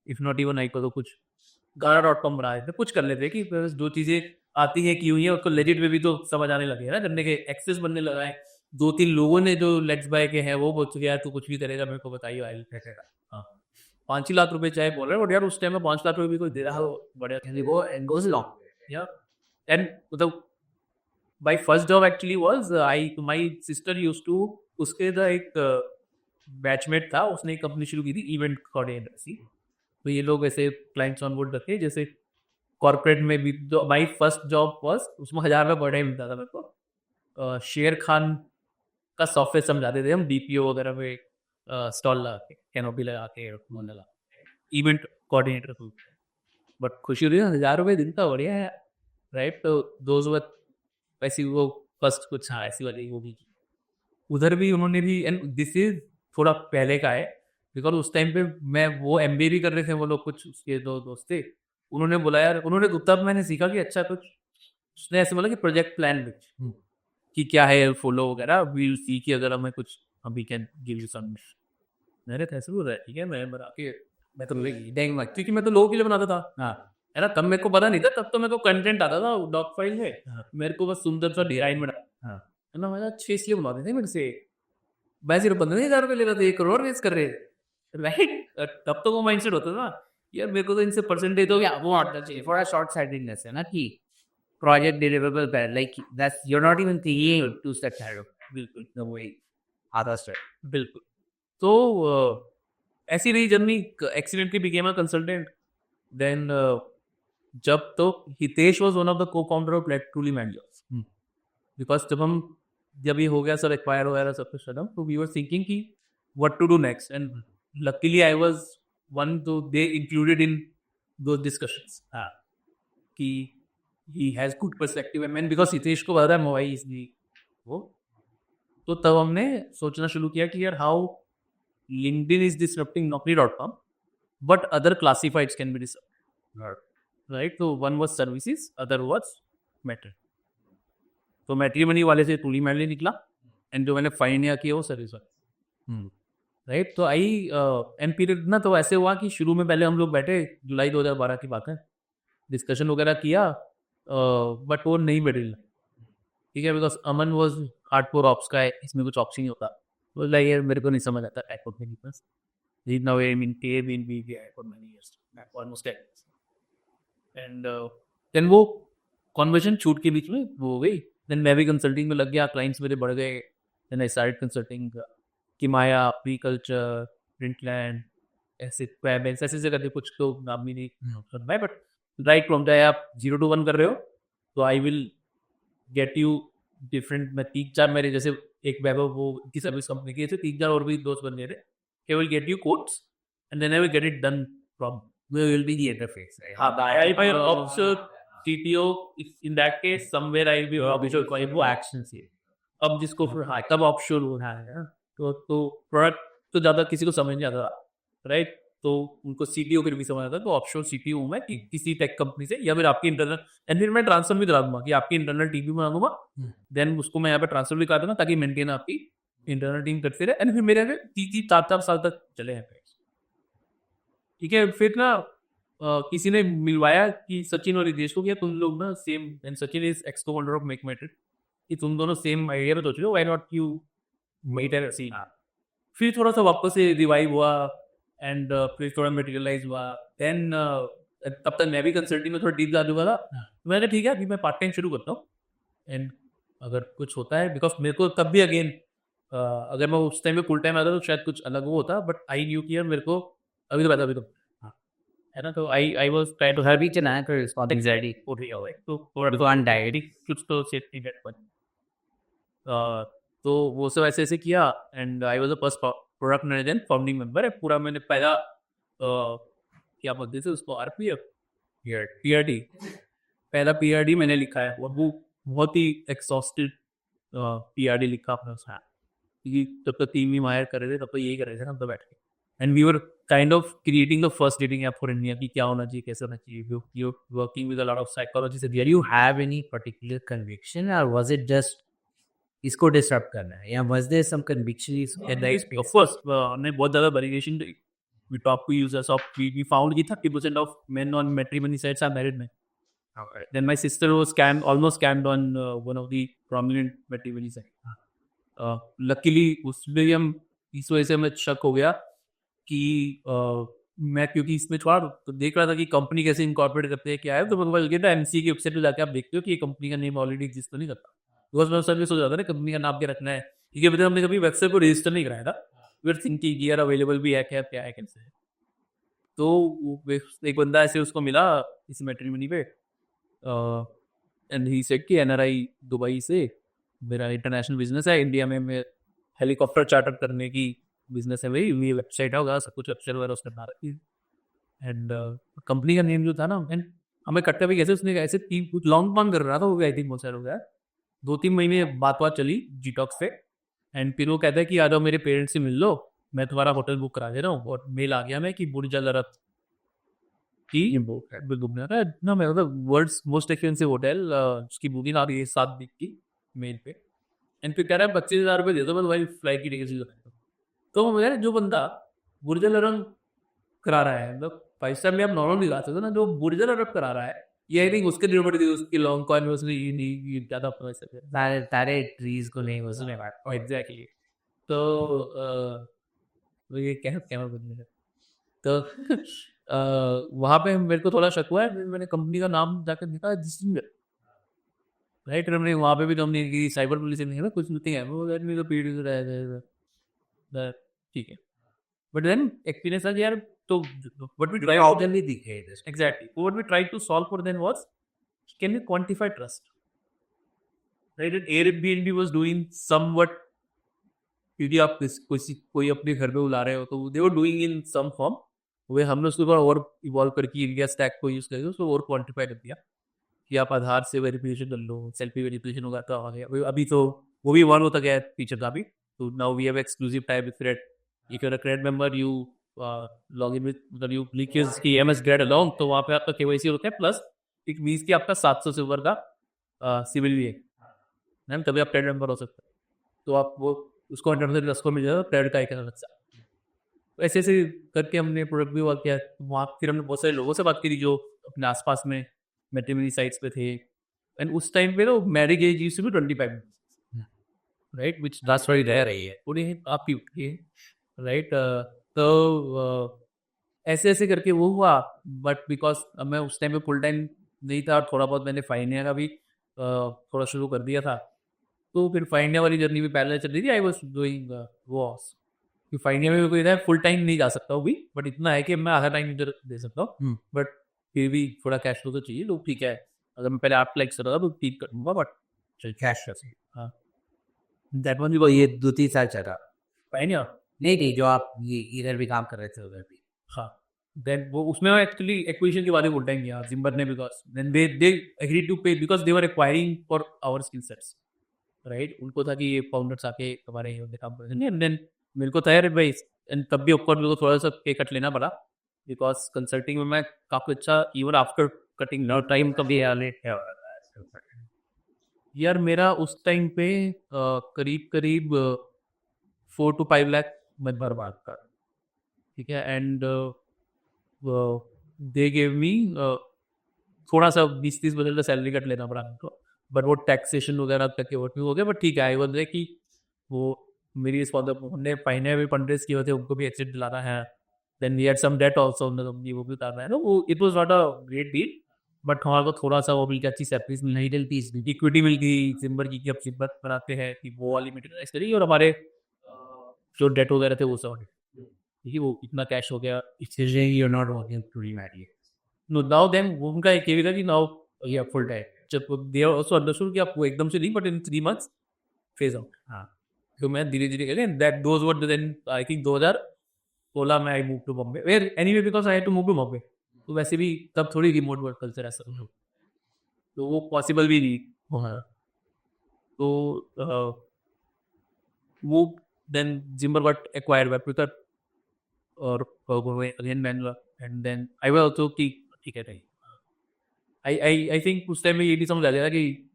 इफ नॉट इवन आईपा तो कुछ गाना.com बना देते, कुछ कर लेते कि बस जो चीजें आती है क्यों ही है उसको लेजिट में भी तो समझ आने लगे है ना, करने के एक्सेस बनने लगा है. 2-3 लोगों ने जो लेट्स बाय के हैं वो बोल चुके यार तू कुछ भी करेगा मेरे को बताइए, हाँ 5 लाख रुपए चाहे बोल रहे हैं, बट यार उस टाइम में 5 लाख रुपए भी कोई दे रहा हो बढ़िया वो एंड गोज लॉन्ग. या एंड मतलब my first job actually was my sister used to, उसके इधर एक बैचमेट था, उसने एक कंपनी शुरू की थी इवेंट कोऑर्डिनेटर सी. तो ये लोग ऐसे क्लाइंट्स ऑन बोर्ड रखे जैसे कॉर्पोरेट में भी. जो माई फर्स्ट जॉब वाज उसमें 1000 रुपये पर डे मिलता था मेरे को. शेर खान का सॉफ्टवेयर समझाते थे हम, डीपीओ वगैरह में स्टॉल लगा के, कैनोपी लगा के, इवेंट कोऑर्डिनेटर. बट खुशी हुई 1000 रुपये दिन का, बढ़िया है राइट. तो दोस्त वैसी वो फर्स्ट कुछ हाँ ऐसी वाली वो भी उधर भी उन्होंने भी. एंड दिस इज थोड़ा पहले का है, बिकॉज उस टाइम पे मैं वो MBA भी कर रहे थे वो लोग, कुछ उसके दो दोस्त थे. उन्होंने बोला यार, उन्होंने तब मैंने सीखा कि अच्छा कुछ, उसने ऐसे बोला कि प्रोजेक्ट प्लान विच कि क्या है फॉलो वगैरह, वी सी कि अगर हमें कुछ हम we can give you some. मैंने कैसे बोल रहा है ठीक है, मैं बना के मैं तो देंगे, क्योंकि मैं तो लोगों के लिए बनाता था. हाँ है ना, तब मेरे को पता नहीं था, तब तो मेरे को कंटेंट आता था डॉक फाइल में. मेरे को बस सुंदर सा डिजाइन बना है ना, मैं 6 CM बनाते थे मेरे से. मैं सिर्फ 15,000 रुपये ले रहा था, 1 करोड़ वेस्ट कर रहे राइट. तब तो वो माइंडसेट होता था यार मेरे को तो इनसे परसेंटेज हो गया, वो आना चाहिए. फॉर अ शॉर्ट साइटेडनेस है ना कि प्रोजेक्ट डिलीवरेबल पे like that's you are not even thinking two step ahead. बिल्कुल द वे आधा स्टेप. बिल्कुल. तो ऐसी रही journey. Accidentally became a consultant. Then जब तो Hitesh was one of the cofounder of truly मैंडियर्स, बिकॉज जब ये हो गया सर एक्वायर वगैरह सब कुछ खत्म, तो वी वर थिंकिंग कि what to do next. And luckily I was one तो they included in those discussions कि he has good perspective and because Hitesh को पता है मोबाइल इसलिए वो. तो तब हमने सोचना शुरू किया कि यार how LinkedIn is disrupting naukri.com but other classifieds can be disrupt right. तो one was services, other was matter. तो मैट्रिमनी वाले से ट्रूली मैंडली निकला, एंड जो मैंने फाइंड किया वो सर्विस वाला राइट. तो आई एंड पीरियड ना, तो ऐसे हुआ कि शुरू में पहले हम लोग बैठे, जुलाई 2012 की बात है, डिस्कशन वगैरह किया, बट वो नहीं बैठे ठीक है, because Aman was hardcore ops का है, इसमें कुछ ऑप्शन नहीं होता. तो लाइक यार मेरे को नहीं समझ आता एक्ट में बस now I'm in TA been BBI for many years, almost 10 years. And then वो कॉन्वर्सेशन छूट के बीच में वो हो गई. देन मैं भी कंसल्टिंग में लग गया, क्लाइंट्स मेरे बढ़ गए. देन आई स्टार्टेड कंसल्टिंग कि माया, प्री कल्चर, प्रिंटलैंड, ऐसे पेमेंट्स ऐसे करके कुछ तो नाम भी नहीं सुनना है, बट राइट फ्रॉम चाहे आप 0 to 1 कर रहे हो तो I will get you different. मैं 3-4 मेरे जैसे एक वैभव वो की सर्विस कंपनी की, ऐसे 3-4 और भी दोस्त बन गए थे. He will get you quotes and then I will get it done from. We will be the interface. If I offshore TTO, in that case, somewhere I will be offshore कोई वो actions है. अब जिसको फिर हाँ तब offshore होना है तो product तो ज़्यादा किसी को समझ नहीं आता right. तो उनको CTO फिर भी समझ आता, तो offshore CTO मैं किसी टेक कंपनी से, या फिर आपकी इंटरनल, एंड फिर मैं ट्रांसफर भी करा दूंगा कि आपकी इंटरनल टीम भी बना दूंगा, देन उसको मैं यहाँ पे ट्रांसफर भी करा दूंगा ताकि मेंटेन आपकी इंटरनल टीम करते रहे. एंड फिर मेरे 3-4 साल तक चले हैं ठीक है. फिर ना किसी ने मिलवाया कि सचिन और रिदेश को, कि तुम लोग ना same, and Sachin is ex cofounder of make matter, कि तुम दोनों सेम आइडिया पे सोच रहे हो, why not you met and see. फिर थोड़ा सा वापस से रिवाइव हुआ एंड फिर थोड़ा मटेरियलाइज हुआ. देन तब तक मैं भी कंसल्टिंग में थोड़ा डीप जा चुका था. मैंने ठीक है अभी मैं पार्ट टाइम शुरू करता हूँ, एंड अगर कुछ होता है, बिकॉज मेरे को तब भी अगेन अगर मैं उस टाइम में फुल टाइम आता तो शायद कुछ अलग वो होता, बट आई न्यू कि यार मेरे को अभी तो पता, अभी तो है ना. तो I was try to have Reach an anchor is not exactly तो undiary. कुछ तो सेफ्टी नेट पर. तो वो सब ऐसे ऐसे किया, and I was a first product manager founding member है पूरा. मैंने पहला क्या बोलते थे उसको, RPF PRD, पहला PRD मैंने लिखा है, और वो बहुत ही एक्सॉस्टेड PRD लिखा अपना उसमें, क्योंकि जब तक टीम में हायर कर रहे थे तब तो यही कर रहे थे ना, तो बैठ के, and we were kind of creating the first dating app for India कि क्या होना चाहिए, कैसे होना चाहिए, you working with a lot of psychology से Did you have any particular conviction, or was it just इसको disrupt करना है, या was there some conviction in the Of space? course, हमने बहुत ज़्यादा variation, we talk to users of, we found कि 30% of men on matrimony sites are married men. Okay. Then my sister was almost scammed on one of the prominent matrimony sites. Luckily उसमें भी हम, इस वजह से हमें शक हो गया कि मैं, क्योंकि इसमें थोड़ा तो देख रहा था कि कंपनी कैसे इनकॉर्पोरेट करते हैं, क्या है, तो मैं गया था एमसी की वेबसाइट पे जाके आप देखते हो कि ये कंपनी का नेम ऑलरेडी एग्जिस्ट तो नहीं करता, बिकॉज मैं उस समय सोच रहा था ना कंपनी का नाम क्या रखना है, क्योंकि अभी तक हमने कभी वेबसाइट को रजिस्टर नहीं कराया था, वी आर थिंकिंग यार अवेलेबल भी है क्या है कैसे है। तो एक बंदा ऐसे उसको मिला इस मैट्रिमनी पे, एंड ही सेड कि एनआरआई दुबई से, मेरा इंटरनेशनल बिजनेस है, इंडिया में मैं हेलीकॉप्टर चार्टर करने की बिजनेस है, भाई ये वेबसाइट होगा, सब कुछ वेबसाइट वगैरह उसने बना रखी, एंड कंपनी का नेम जो था ना, एंड हमें कट्टा भी कैसे, उसने ऐसे कुछ लॉन्ग टर्म कर रहा था वो भी, आई थिंक बहुत सारा हो गया, 2-3 महीने बात चली जीटॉक्स पे, एंड फिर वो कहता है कि आ जाओ मेरे पेरेंट्स से मिल लो, मैं तुम्हारा होटल बुक करा दे रहा हूँ, और मेल आ गया मैं कि बुर्ज अल अरब की घूमने रहा है ना, मैं मतलब वर्ल्ड्स मोस्ट एक्सपेंसिव होटल, उसकी बुकिंग आ रही है 7 दिन की मेल पे, एंड फिर कह रहा है 25,000 रुपये दे दो, मैं भाई फ्लाइट की टिकट। तो यार जो बंदा बुर्ज अल अरब करा रहा है, मतलब 5 स्टार में आप नॉर्मल दिखा सकते हो ना, जो बुर्ज अल अरब करा रहा है, ये आई थिंक उसके निर्भर थी, उसकी लॉन्ग कॉइन में उसने ये नहीं ज़्यादा अपना सकते तारे ट्रीज को नहीं उसने काटा। एग्जैक्टली। तो ये क्या बंदे है, तो वहाँ पे मेरे को थोड़ा शक हुआ है, मैंने कंपनी का नाम जाकर देखा, राइट, हमने वहाँ पे भी तो हमने की साइबर पुलिस नहीं है ना, कुछ नहीं है वो, आदमी तो पीढ़ी से रहा, ठीक है, बट देन एक्सपीरियंस था कि यार, तो व्हाट वी ट्राई आउट जल्दी दिखे exactly what we try to solve for then was, can we quantify trust, right, and Airbnb was doing something, क्योंकि आप कोई अपने घर पे बुला रहे हो, तो दे were doing in some form, वे हमने उसके ऊपर और इवॉल्व करके इंडिया स्टैक को यूज करके उसको और क्वांटिफाई कर दिया कि आप आधार से वेरिफिकेशन कर लो, सेल्फी वेरिफिकेशन होगा तो आ गया, अभी तो वो भी इवॉल्व होता गया है फीचर का भी, तो now we have exclusive type with CRED, if you are a CRED member you log in with, मतलब यू लिख की एमएस ग्रेड अलोंग, तो वहाँ पे आपका केवाईसी होता है, प्लस एक मीन्स की आपका 700 से ऊपर का सिविल भी है, तभी आप क्रेड मेंबर हो सकते हैं, तो आप वो उसको अंडर रस्को मिल जाएगा क्रेड का एक अलग सा, तो ऐसे ऐसे करके हमने प्रोडक्ट भी वर्क किया वहाँ, फिर हमने बहुत सारे लोगों से बात करी जो अपने आसपास में मैट्रिमनी साइट्स पे थे, एंड उस टाइम पे तो marriage age used to be 25, right, which that's very rare है उन्हें आप ही उठिए, राइट, तो ऐसे ऐसे करके वो हुआ, बट बिकॉज मैं उस टाइम पे फुल टाइम नहीं था, और थोड़ा बहुत मैंने फाइनिया का भी थोड़ा शुरू कर दिया था, तो फिर फाइनिया वाली जर्नी भी पहले चल रही थी, आई वॉज डूइंग वो, कि फाइनिया में कोई इधर फुल टाइम नहीं जा सकता हूँ भी, बट इतना है कि मैं आधा टाइम इधर दे सकता हूँ, बट फिर भी थोड़ा कैश फ्लो तो चाहिए, तो ठीक है, अगर मैं पहले आप लाइक कर रहा था तो ठीक कर दूंगा, बट कैश हाँ, दैट वन भी ये 2-3 साल चला फाइनिया, नहीं जो आप इधर भी काम कर रहे थे उधर भी, हाँ, देन वो उसमें एक्चुअली एक्विजिशन के बारे में बोलते हैं यार जिम्बर ने, because then they agree to pay, because they were acquiring for our skill sets, right, उनको था कि ये फाउंडर्स आके हमारे ये काम करेंगे, एंड देन मेरे को था यार भाई, एंड तब भी ऑफकोर्स मेरे को थोड़ा सा पे कट लेना पड़ा, बिकॉज कंसल्टिंग में मैं काफ़ी अच्छा, even after cutting no time कभी यार मेरा उस टाइम पे करीब 4 to 5 लाख मैं बर्बाद कर, ठीक है, एंड दे गेव मी थोड़ा सा 20-30% का सैलरी कट लेना पड़ा हमको, बट वो टैक्सेशन वगैरह तक के वर्क में हो गया, बट ठीक है, आई वॉज कि वो मेरी रिस्पॉन्सिबिलिटी, हमने फाइनेंस भी फंड्रेस किए होते, उनको भी एक्सेट दिलाना है, then we had some debt also, वो भी उतारना है ना, वो it was not a great deal, but हमारे को थोड़ा सा वो मिल गया, अच्छी सैलरीज मिल गई, इक्विटी मिल गई सिम्बर की, अब सिम्बर बनाते हैं कि वो वाली मेटेरियलाइज करी, और हमारे जो डेट वगैरह थे वो सब, देखिए वो इतना कैश हो गया, इसलिए you are not working to remarry no now then वो उनका एक ये था कि नाउ ये फुल टाइम, जब दे आल्सो अंडरस्टूड कि आपको एकदम से नहीं, but in 3 months phase out, हाँ, तो मैं धीरे धीरे कर that those were then I think 2016 में I move to Bombay, where anyway because I had to move to Bombay, तो वैसे भी तब थोड़ी रिमोट वर्क कल्चर ऐसा, तो वो पॉसिबल भी नहीं, हाँ, तो वो then Zimmer got acquired by Twitter और again Manuel and then I was also कि ठीक है नहीं I think उस टाइम में ये भी समझ आ गया कि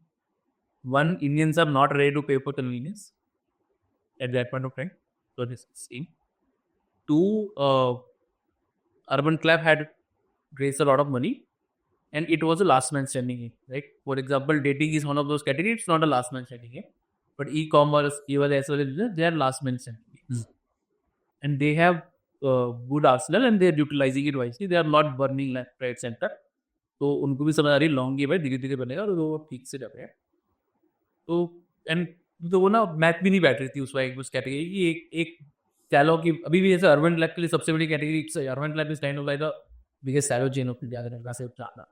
one Indians are not ready to pay for convenience at that point of time, so this is same. Two, Urban Clap had raised a lot of money and it was a last man standing game, right? For example, dating is one of those categories. It's not a last man standing game, but e-commerce, even as well as they are last man standing games, and they have good arsenal and they are utilizing it wisely. They are not burning left, right, center. तो उनको भी समझ आ रही है long game है, धीरे धीरे बनेगा और वो ठीक से चल रहे हैं. तो एंड तो वो ना मैथ भी नहीं बैठ रही थी उस कैटेगरी की. एक सैलो की अभी भी जैसे अर्बन क्लैब के लिए सबसे बड़ी category UrbanClap is kind of like the biggest salon chain of India का से ज़्यादा.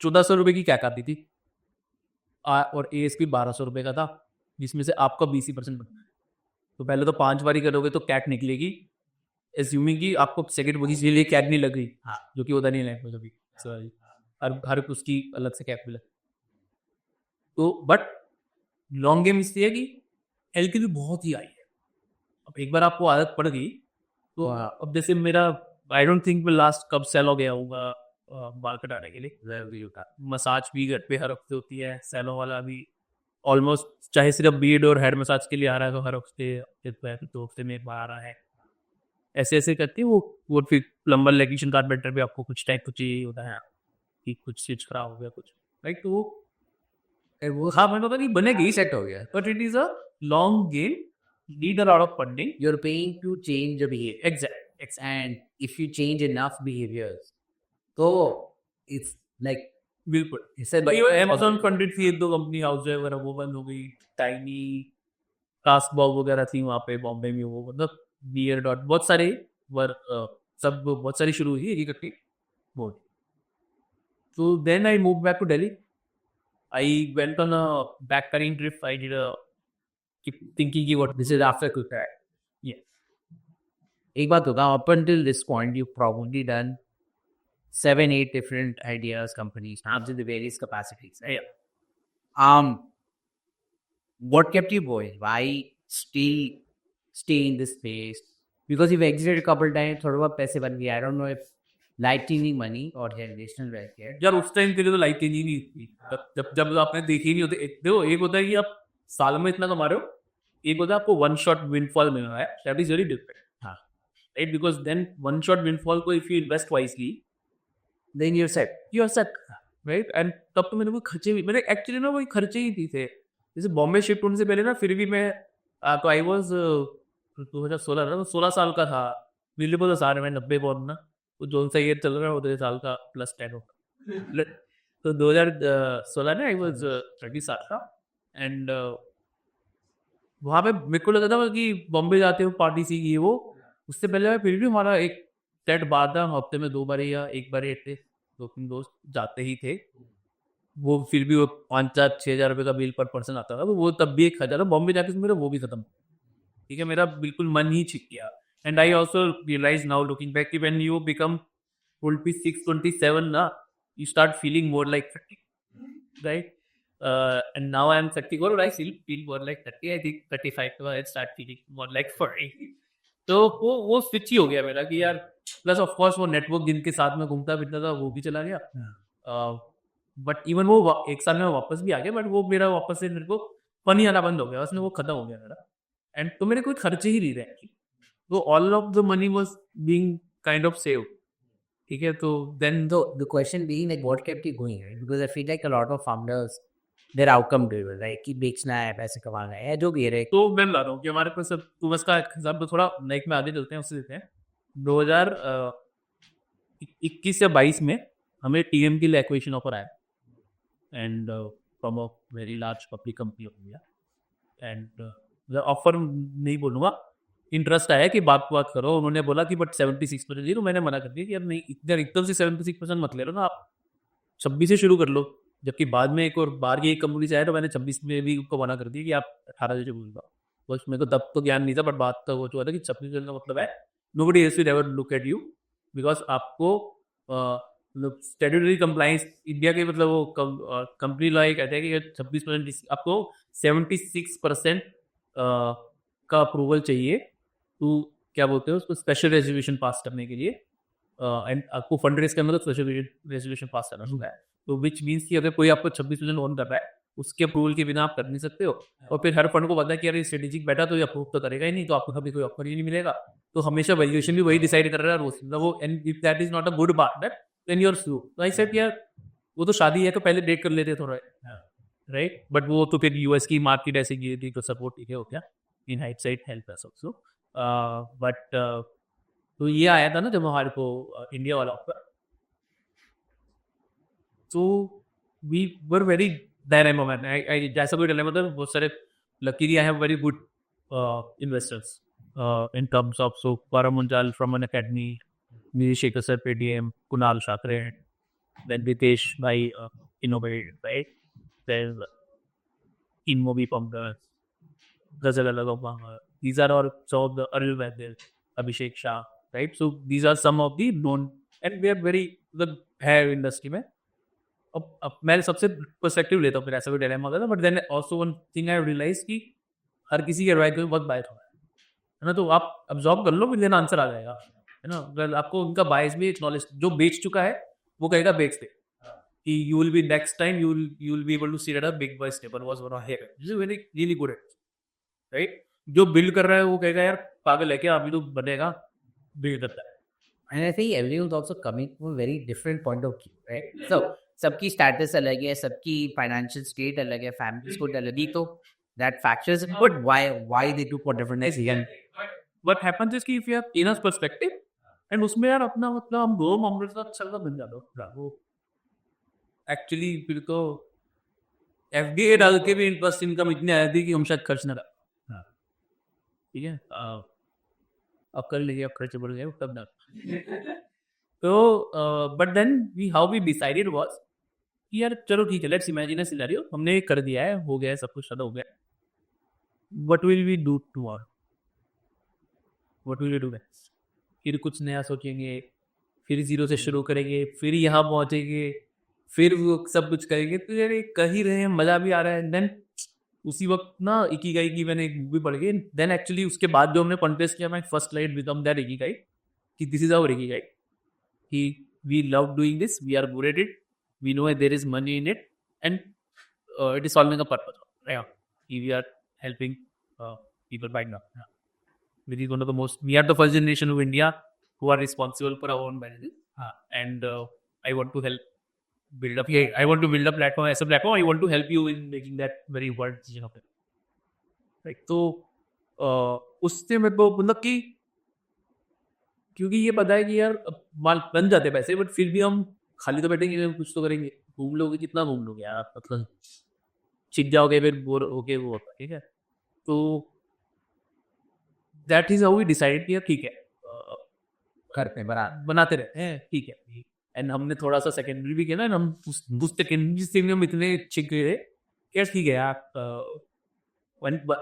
1400 रुपये की कैक आती थी और ASP 1200 रुपये का था, जिसमें से आपका 20% बनता है. तो पहले तो 5 बारी करोगे तो कैक निकलेगी, एज्यूमिंग कि आपको सेकंड पोजीशन के लिए कैक नहीं लग रही, जो कि होता नहीं है कभी. हर उसकी अलग से कैप मिला. तो बट लॉन्ग गेम इसलिए है कि LTV बहुत ही आई है. अब एक बार आपको आदत पड़ गई तो अब जैसे मेरा आई डोंट थिंक मैं लास्ट कब सेल हो गया होगा बाल कटाने के लिए. मसाज भी घर पे हर हफ्ते होती है, सेलो वाला भी ऑलमोस्ट, चाहे सिर्फ बीड और हेड मसाज के लिए आ रहा है तो हर हफ्ते 2 हफ्ते में एक बार आ रहा है. ऐसे करती है वो फिर प्लम्बर इलेक्ट्रिशियन कारपेंटर भी आपको कुछ टाइप कुछ चाहिए होता है कि कुछ चीज खराब हो गया कुछ, राइट? तो वो हाँ मैंने पता नहीं बनेगी सेट हो गया, but it is a long game, need a lot of funding. You're paying to change your behavior. Exact. And if you change enough behaviors, so it's like बिल्कुल. it's a Amazon फंडेड थी 1-2 company, house वगैरह वो बंद हो गई. Tiny task Bob वगैरह थी वहाँ पे बॉम्बे में, वो मतलब बियर डॉट बहुत सारे सब बहुत सारी शुरू हुई एक इकट्ठी बहुत. So then I moved back to Delhi. I went on a backpacking trip. I did keep thinking कि what this is after Kukai. Yeah. एक बात होगा, up until this point you've probably done 7-8 different ideas, companies, with the various capacities. Yeah. What kept you going? Why still stay in this space? Because you've exited a couple times, थोड़ा बहुत पैसे बन गए. I don't know if life changing money और generational welfare. यार उस time के लिए तो लाइफ चेंजिंग नहीं थी. जब आपने देखी नहीं होती. देखो एक होता है कि आप साल में इतना कमा रहे हो, एक होता है आपको वन शॉट विंडफॉल मिल रहा है. That is very different. हाँ right, because then one shot windfall को if you invest wisely then you are set right. And तब तो मैंने वो खर्चे भी, मैंने एक्चुअली ना वही खर्चे ही थी थे. जैसे बॉम्बे शिफ्ट होने से पहले ना फिर भी मैं तो आई वॉज 2016 16 साल का था. मेरे लिए सारे मैं 90 बॉर्न ना, तो जो सा ईयर चल रहा है वो साल का +10 होगा. तो 2016 में आई वॉज 30 साल का. एंड वहाँ पे मेरे को लगा था कि बॉम्बे जाते हो पार्टी सी ये वो. उससे पहले फिर भी हमारा एक सेट बात था, हफ्ते में 2 बार या 1 बार थे 2-3 दोस्त जाते ही थे. वो फिर भी वो 5-4-6 हज़ार रुपये का बिल पर पर्सन आता था, तो वो तब भी 1 हज़ार. बॉम्बे जाके मेरा वो भी खत्म. ठीक है, मेरा बिल्कुल मन ही छिक गया. And I also realize now looking back, when you become 26, 27, you start feeling more like 30, right? And now I am 30, or I still feel more like 30. I think 35 I start feeling more like 40. तो वो switch ही हो गया मेरा कि यार, plus of course वो network जिनके साथ में घूमता फिरता था वो भी चला गया. बट इवन वो 1 साल में वापस भी आ गया, बट वो मेरा वापस से मेरे को फनी आना बंद हो गया, उसमें वो खत्म हो गया मेरा. एंड तो मेरे कोई खर्चे ही नहीं रहे. So all of the money was being kind of saved. ठीक है, तो then the question being like what kept you going, right? Because I feel like a lot of founders they're outcome driven, right? कि बेचना है, पैसे कमाना है, जो भी है. तो मैं बता रहा हूँ कि हमारे पास अब तुम इसका हिसाब तो थोड़ा लाइक में आगे चलते हैं, उससे देते हैं. 2021 या 22 में हमें TM के लिए एक्विजिशन ऑफर आया and from a very large public company of India. And offer नहीं बोलूँगा, इंटरेस्ट आया कि बात करो. उन्होंने बोला कि बट 76% जी. तो मैंने मना कर दिया कि अब नहीं, इतना एकदम से 76% मत ले लो ना, आप 26 से शुरू कर लो. जबकि बाद में एक और बार की एक कंपनी से आया तो मैंने 26 में भी उनको मना कर दिया कि आप 18 से बोल दो. बस मेरे को तब तो ज्ञान नहीं था, बट बात तो वो जो था कि 26 का मतलब है nobody else will ever look at you, because आपको मतलब स्टैट्यूटरी कंप्लाइंस इंडिया के मतलब वो कंपनी लॉ ये कहते हैं कि 26% आपको 76% का अप्रूवल चाहिए तो क्या बोलते हैं उसको स्पेशल रेजोल्यूशन पास करने के लिए एंड आपको फंड रेज करना तो स्पेशल रेजोल्यूशन पास करना होगा तो विच मीन्स कि अगर कोई आपको 26% लोन कर रहा है उसके अप्रूवल के बिना आप कर नहीं सकते हो और फिर हर फंड को पता है कि यार स्ट्रेटेजिक बैठा तो ये अप्रूव तो करेगा ही नहीं तो आपको कभी कोई ऑफर ही नहीं मिलेगा तो हमेशा वैल्यूएशन भी वही डिसाइड कर रहा है मतलब वो and if that is not a good partner then you're sue तो आई सेड यार वो तो शादी है तो पहले डेट कर लेते थोड़ा राइट बट वो तो फिर यूएस की मार्केट ऐसे की थी तो सपोर्ट ठीक है हो गया in height side help us also but तो ये आया था ना जब हमारे को इंडिया वाला ऑफर तो we were very dynamo man I जैसा कोई डायनेमो था बहुत सारे luckily I have very good investors in terms of so Param Munjal from an academy, Miri Shekhar sir PDM, Kunal Shakre, then Ritesh by Innovate, right? There's InMobi founders, Ghazal Alagopanga. These are all some of the Arul Vaidya, Abhishek Shah, right? So these are some of the known, and we are very the hair industry में. अब मैं सबसे perspective लेता हूँ फिर ऐसा कोई dilemma होगा but then also one thing I realise कि हर किसी के एडवाइस में बहुत बायस हो है ना तो आप अब्जॉर्ब कर लो फिर देन आंसर आ जाएगा है ना अगर आपको उनका बायस भी एक्नॉलेज जो बेच चुका है वो कहेगा बेच दे कि you will be next time you will be able to see that a big boy staple was one here this is very really good at right जो बिल्ड कर रहा है वो कहेगा यार पागल है क्या अभी तो बनेगा बिल्ड करता है And I think everyone's also coming from a very different point of view, right? So सबकी status अलग है, सबकी financial state अलग है, families को अलग है, तो that factors in. But why they do for different things? Again, what happens is कि if you have enough perspective and उसमें यार अपना मतलब हम दो मामले का अच्छा बन जाता है वो एक्चुअली फिर तो एफडीए डाल के भी इंटरेस्ट इनकम इतनी आई थी कि हम शायद खर्च ना करें ठीक है अब कर लीजिए अब खर्च बढ़ गए तब ना तो but then we how we decided was कि यार चलो ठीक है लेट्स इमेजिन अ सिनेरियो हमने कर दिया है हो गया है सब कुछ खत्म हो गया what will we do tomorrow what will we do next फिर कुछ नया सोचेंगे फिर जीरो से शुरू करेंगे फिर यहाँ पहुँचेंगे फिर वो सब कुछ करेंगे तो यार कह ही रहे हैं मज़ा भी आ रहा है देन उसी वक्त ना इकिगाई की मैंने एक मूवी पढ़ गई देन एक्चुअली उसके बाद जो हमने कॉन्टेस्ट किया मैं first light become that ikigai कि दिस इज आवर इकिगाई कि we love doing this we are good at it we know there is money in it and it is solving a purpose we are helping people right now which is one of the most we are the first generation of India who are responsible for our own marriages and I want to help build up I want to build a platform as a platform I want to help you in making that very important decision of it right तो उससे मेरे को मतलब कि क्योंकि ये पता है कि यार माल बन जाते पैसे बट फिर भी हम खाली तो बैठेंगे कुछ तो करेंगे घूम लोगे कितना घूम लोगे यार मतलब छिट जाओगे फिर बोर होके वो होता ठीक है तो that is how we decide किया ठीक है घर पे बनाते रहते हैं ठीक है एंड हमने थोड़ा सा सेकेंडरी भी किया ना हम उस सेकेंडरी से हम इतने छिक गए यार ठीक है आप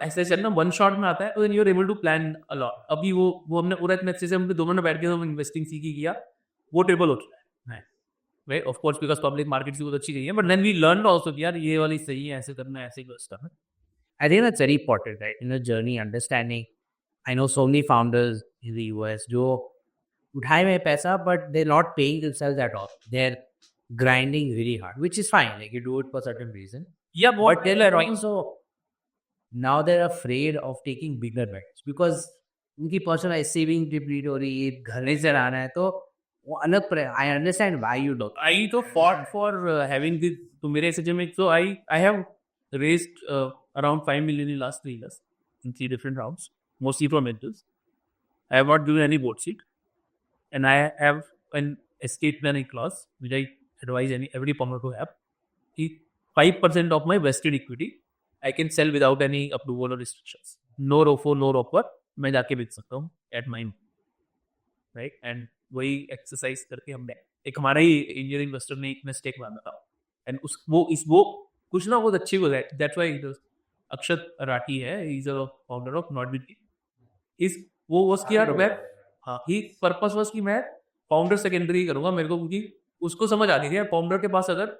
ऐसे चलना वन शॉट में आता है तो you are able to plan a lot अभी वो हमने पूरा इतने अच्छे से हमने दोनों ने बैठ के हम इन्वेस्टिंग सीखी किया वो टेबल हो चुका है right of course because public market की बहुत अच्छी गई है but then we learn also यार ये वाली सही है ऐसे करना ऐसे करना I think that's very important, right? In the journey, understanding. I know so many founders in the US जो उठाए हुए पैसा, but they're not paying themselves at all. They're grinding really hard, which is fine. Like you do it for a certain reason. Yeah, but they're also now they're afraid of taking bigger bets because उनकी personal saving deplete हो रही है, घर नहीं चलाना है तो वो अलग I understand why you don't. I तो fought for having this. तो मेरे SHM में so I have raised around 5 million in last 3 years in 3 different rounds, mostly from angels. I have not given any board seat, and I have an estate planning clause which I advise every founder to have. 5% of my vested equity I can sell without any approval or restrictions. No ROFO, no ROFR. मैं जाके बेच सकता हूँ at my right and वही exercise करके हमने एक हमारा ही इंजीनियरिंग इन्वेस्टर ने एक स्टेक माना था एंड वो कुछ ना बहुत अच्छी हो जाए दैट्स व्हाई अक्षत राठी है is a founder of not bit इस वो वाज कि यार मैं हाँ ही पर्पस वाज कि मैं फाउंडर सेकेंडरी करूंगा मेरे को क्योंकि उसको समझ आ गई यार फाउंडर के पास अगर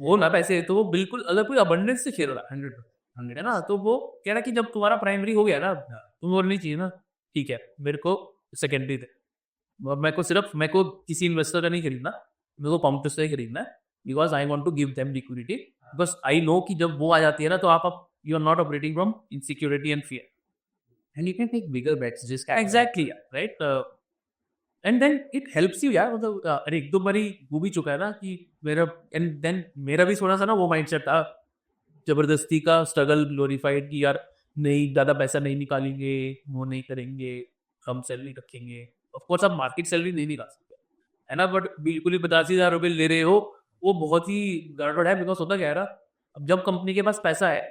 वो ना पैसे तो वो बिल्कुल अगर कोई अबंडेंस से खेल रहा है 100 है ना, तो वो कह रहा कि जब तुम्हारा प्राइमरी हो गया ना तुम्हें और नहीं चाहिए ना, ठीक है मेरे को सेकेंडरी दे, मेरे को किसी इन्वेस्टर का नहीं खरीदना, मेरे को फाउंडर से ही खरीदना है, because I want to give them liquidity, because I know कि जब वो आ जाती है ना तो आप you are not operating from insecurity and fear and you can take bigger bets जिस exactly right, and then it helps you यार, मतलब अरे एक दो बारी वो भी चुका है ना कि मेरा, एंड देन मेरा भी थोड़ा सा ना वो माइंडसेट था जबरदस्ती का स्ट्रगल ग्लोरीफाइड कि यार नहीं ज़्यादा पैसा नहीं निकालेंगे, वो नहीं करेंगे, हम सैलरी रखेंगे, ऑफ कोर्स आप मार्केट सैलरी नहीं निकाल सकते है ना, बट बिल्कुल ही 85,000 रुपये ले रहे हो वो बहुत ही गड़बड़ है, बिकॉज होता क्या है ना, अब जब कंपनी के पास पैसा है,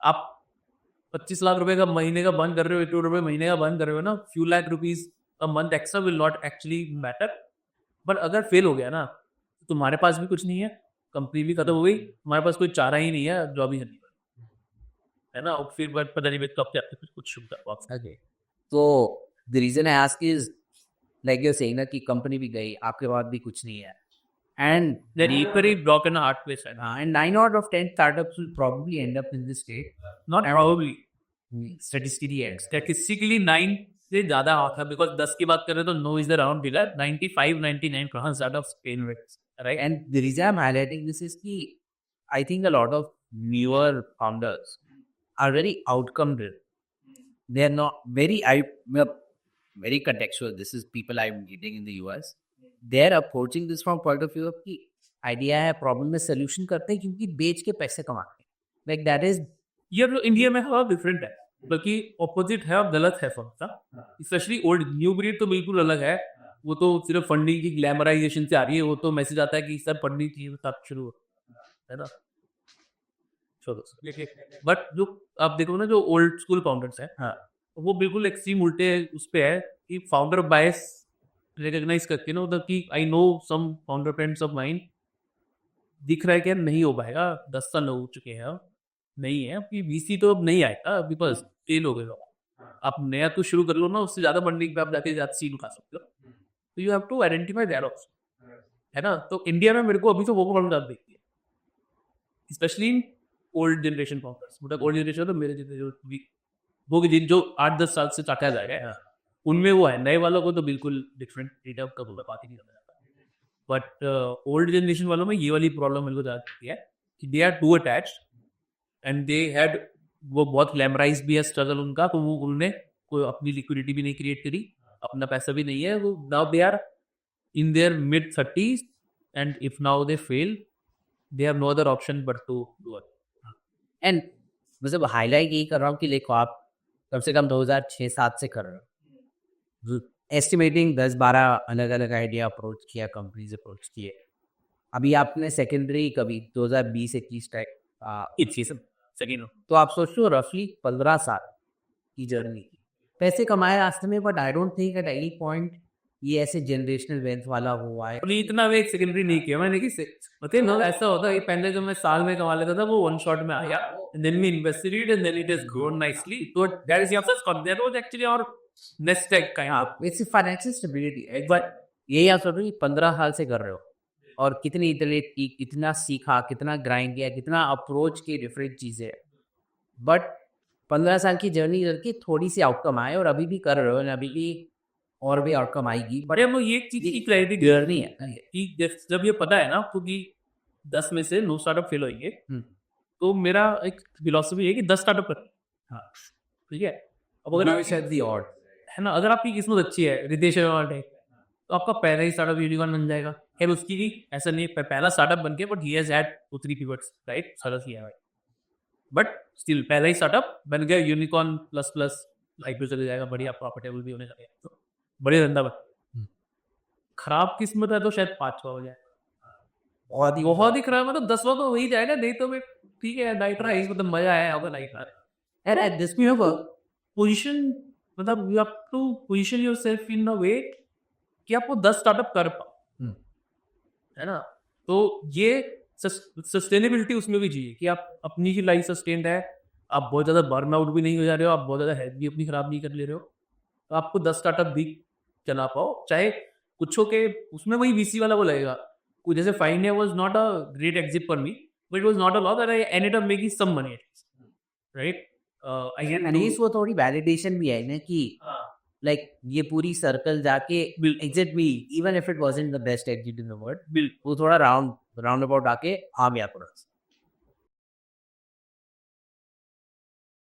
आप 25 लाख रुपए का महीने का बर्न कर रहे हो, 1 करोड़ रुपए महीने का बर्न कर रहे हो ना, few lakh rupees a month extra will not actually matter, but अगर फेल हो गया ना तो तुम्हारे पास भी कुछ नहीं है, कंपनी भी खत्म हो गई, तुम्हारे पास कोई चारा ही नहीं है जॉब ही करने का, है ना, और फिर पता नहीं कब से आपके कुछ शुभ था। Okay. So the reason I ask is like you're saying ना कि कंपनी भी गई, आपके पास भी कुछ नहीं है, and Then equally block in a hard place, and 9 out of 10 startups will probably end up in this state. not probably Statistically, statistically 9 से ज्यादा आता है, बिकॉज 10 की बात करें तो no is the round figure, 95 99 कहाँ startups fail rates, right, and the reason I'm highlighting this is कि I think a lot of newer founders are very outcome driven. They are not very contextual. This is people I'm meeting in the US. They are approaching this from point of view of कि idea है, problem में solution करते हैं क्योंकि बेच के पैसे कमाते हैं. Like that is ये इंडिया में हवा डिफरेंट है, बल्कि ऑपोजिट है और गलत है फंसा, स्पेशली ओल्ड, न्यू ब्रीड तो बिल्कुल अलग है, वो तो सिर्फ फंडिंग की ग्लैमराइजेशन से आ रही है, वो तो मैसेज आता है कि सर फंडिंग चाहिए तब शुरू है ना, बट जो आप देखो ना जो ओल्ड स्कूल फाउंडर्स है, हाँ, वो बिल्कुल एक्सट्रीम उल्टे उस पे है कि फाउंडर बायस रिकॉग्नाइज करके ना, मतलब कि I know some founder friends of mind, दिख रहा है कि यार नहीं हो पाएगा, 10 साल हो चुके हैं, नहीं है कि वीसी तो अब नहीं आएगा, अभी बस फेल हो गए हो, आप नया तो शुरू कर लो ना, उससे ज्यादा फंडिंग पे आप जाके ज्यादा सीन उठा सकते हो, तो you have to identify that also, है ना, तो इंडिया में मेरे को अभी तो वो प्रॉब्लम ज्यादा दिखती है, specially in old generation founders, मतलब ओल्ड जनरेशन तो मेरे जितने जो वो जो 8-10 साल से चाटा जाएगा उनमें वो है, नए वालों को तो बिल्कुल डिफरेंट डेटा का बात ही नहीं करना, बट ओल्ड जनरेशन वालों में ये वाली प्रॉब्लम मेरे को ज्यादा दिखती है कि they are too attached and they had, वो बहुत ग्लैमराइज भी है स्ट्रगल उनका, तो वो उन्होंने कोई अपनी लिक्विडिटी भी नहीं क्रिएट करी, अपना पैसा भी नहीं है, वो now they are in their mid 30s and if now they fail they have no other option but to do it, and मतलब हाईलाइट यही कर रहा हूँ कि देखो आप कम से कम 2006-7 से कर रहे हो, एस्टिमेटिंग 10-12 अलग अलग आइडिया अप्रोच किया, कंपनीज अप्रोच किए, अभी आपने सेकेंडरी कभी 2020-21 टाइप सेकेंड, तो आप सोच लो रफली 15 साल की जर्नी, पैसे कमाए रास्ते में, but I don't think at any point ये ऐसे जनरेशनल वेल्थ वाला हुआ है। इतना वे सेकेंडरी नहीं किया मैंने, मतलब ना ऐसा होता है पहले जो मैं साल में कमा लेता था वो वन शॉट में आया, then we invested it and then it has grown nicely, तो that is that was actually our next tag का यहाँ इट्स फाइनेंशियल स्टेबिलिटी, एक बार यही आप सोचो कि 15 साल से कर रहे हो और कितनी इटरेट की, कितना सीखा, कितना ग्राइंड किया, कितना अप्रोच की डिफरेंट चीज़ें, बट 15 साल की जर्नी करके थोड़ी सी आउटकम आए और अभी भी कर रहे हो, अभी भी और भी आउटकम आएगी, बट हम ये चीज की क्लैरिटी जर्नी है कि जब ये पता है ना आपको कि 10 में से 9 स्टार्टअप फेल होंगे, तो मेरा एक फिलॉसफी है कि 10 स्टार्टअप कर, हाँ ठीक है, अब अगर है ना, अगर आपकी किस्मत अच्छी है रितेश है तो आपका पहला ही स्टार्टअप यूनिकॉर्न बन जाएगा, खैर उसकी भी ऐसा नहीं पहला स्टार्टअप बन के, but he has had 2-3 pivots, right, सारा किया है, बट स्टिल पहला ही स्टार्टअप बन गया यूनिकॉर्न प्लस आईपीओ चले जाएगा, बढ़िया प्रॉफिटेबल भी होने लगेगा, तो बढ़िया धंधा बन, खराब किस्मत है तो शायद 5वां हो जाए, बहुत ही खराब, मतलब 10वां तो हो ही जाएगा, नहीं तो मैं ठीक है नाइट राइज, मतलब मजा आया होगा नाइट राइज, एंड दिस में होगा पोजीशन, मतलब you have to position yourself in a way कि आप वो 10 स्टार्टअप कर पाओ, है ना, तो ये सस्टेनेबिलिटी उसमें भी चाहिए कि आप अपनी ही लाइफ सस्टेन्ड है, आप बहुत ज़्यादा बर्न आउट भी नहीं हो जा रहे हो, आप बहुत ज़्यादा हेल्थ भी अपनी खराब नहीं कर ले रहे हो, तो आपको 10 स्टार्टअप भी चला पाओ, चाहे कुछ हो के उसमें वही वीसी वाला वो लगेगा जैसे फाइन है was not a great exit for me, but it was not a lot that I ended up making some money at least, right? Again, and वो थोड़ी वैलिडेशन भी है ना कि लाइक ये पूरी सर्कल जाके एग्जिट भी, even if it wasn't the best exit in the world, वो थोड़ा राउंड अबाउट आके आ गया थोड़ा.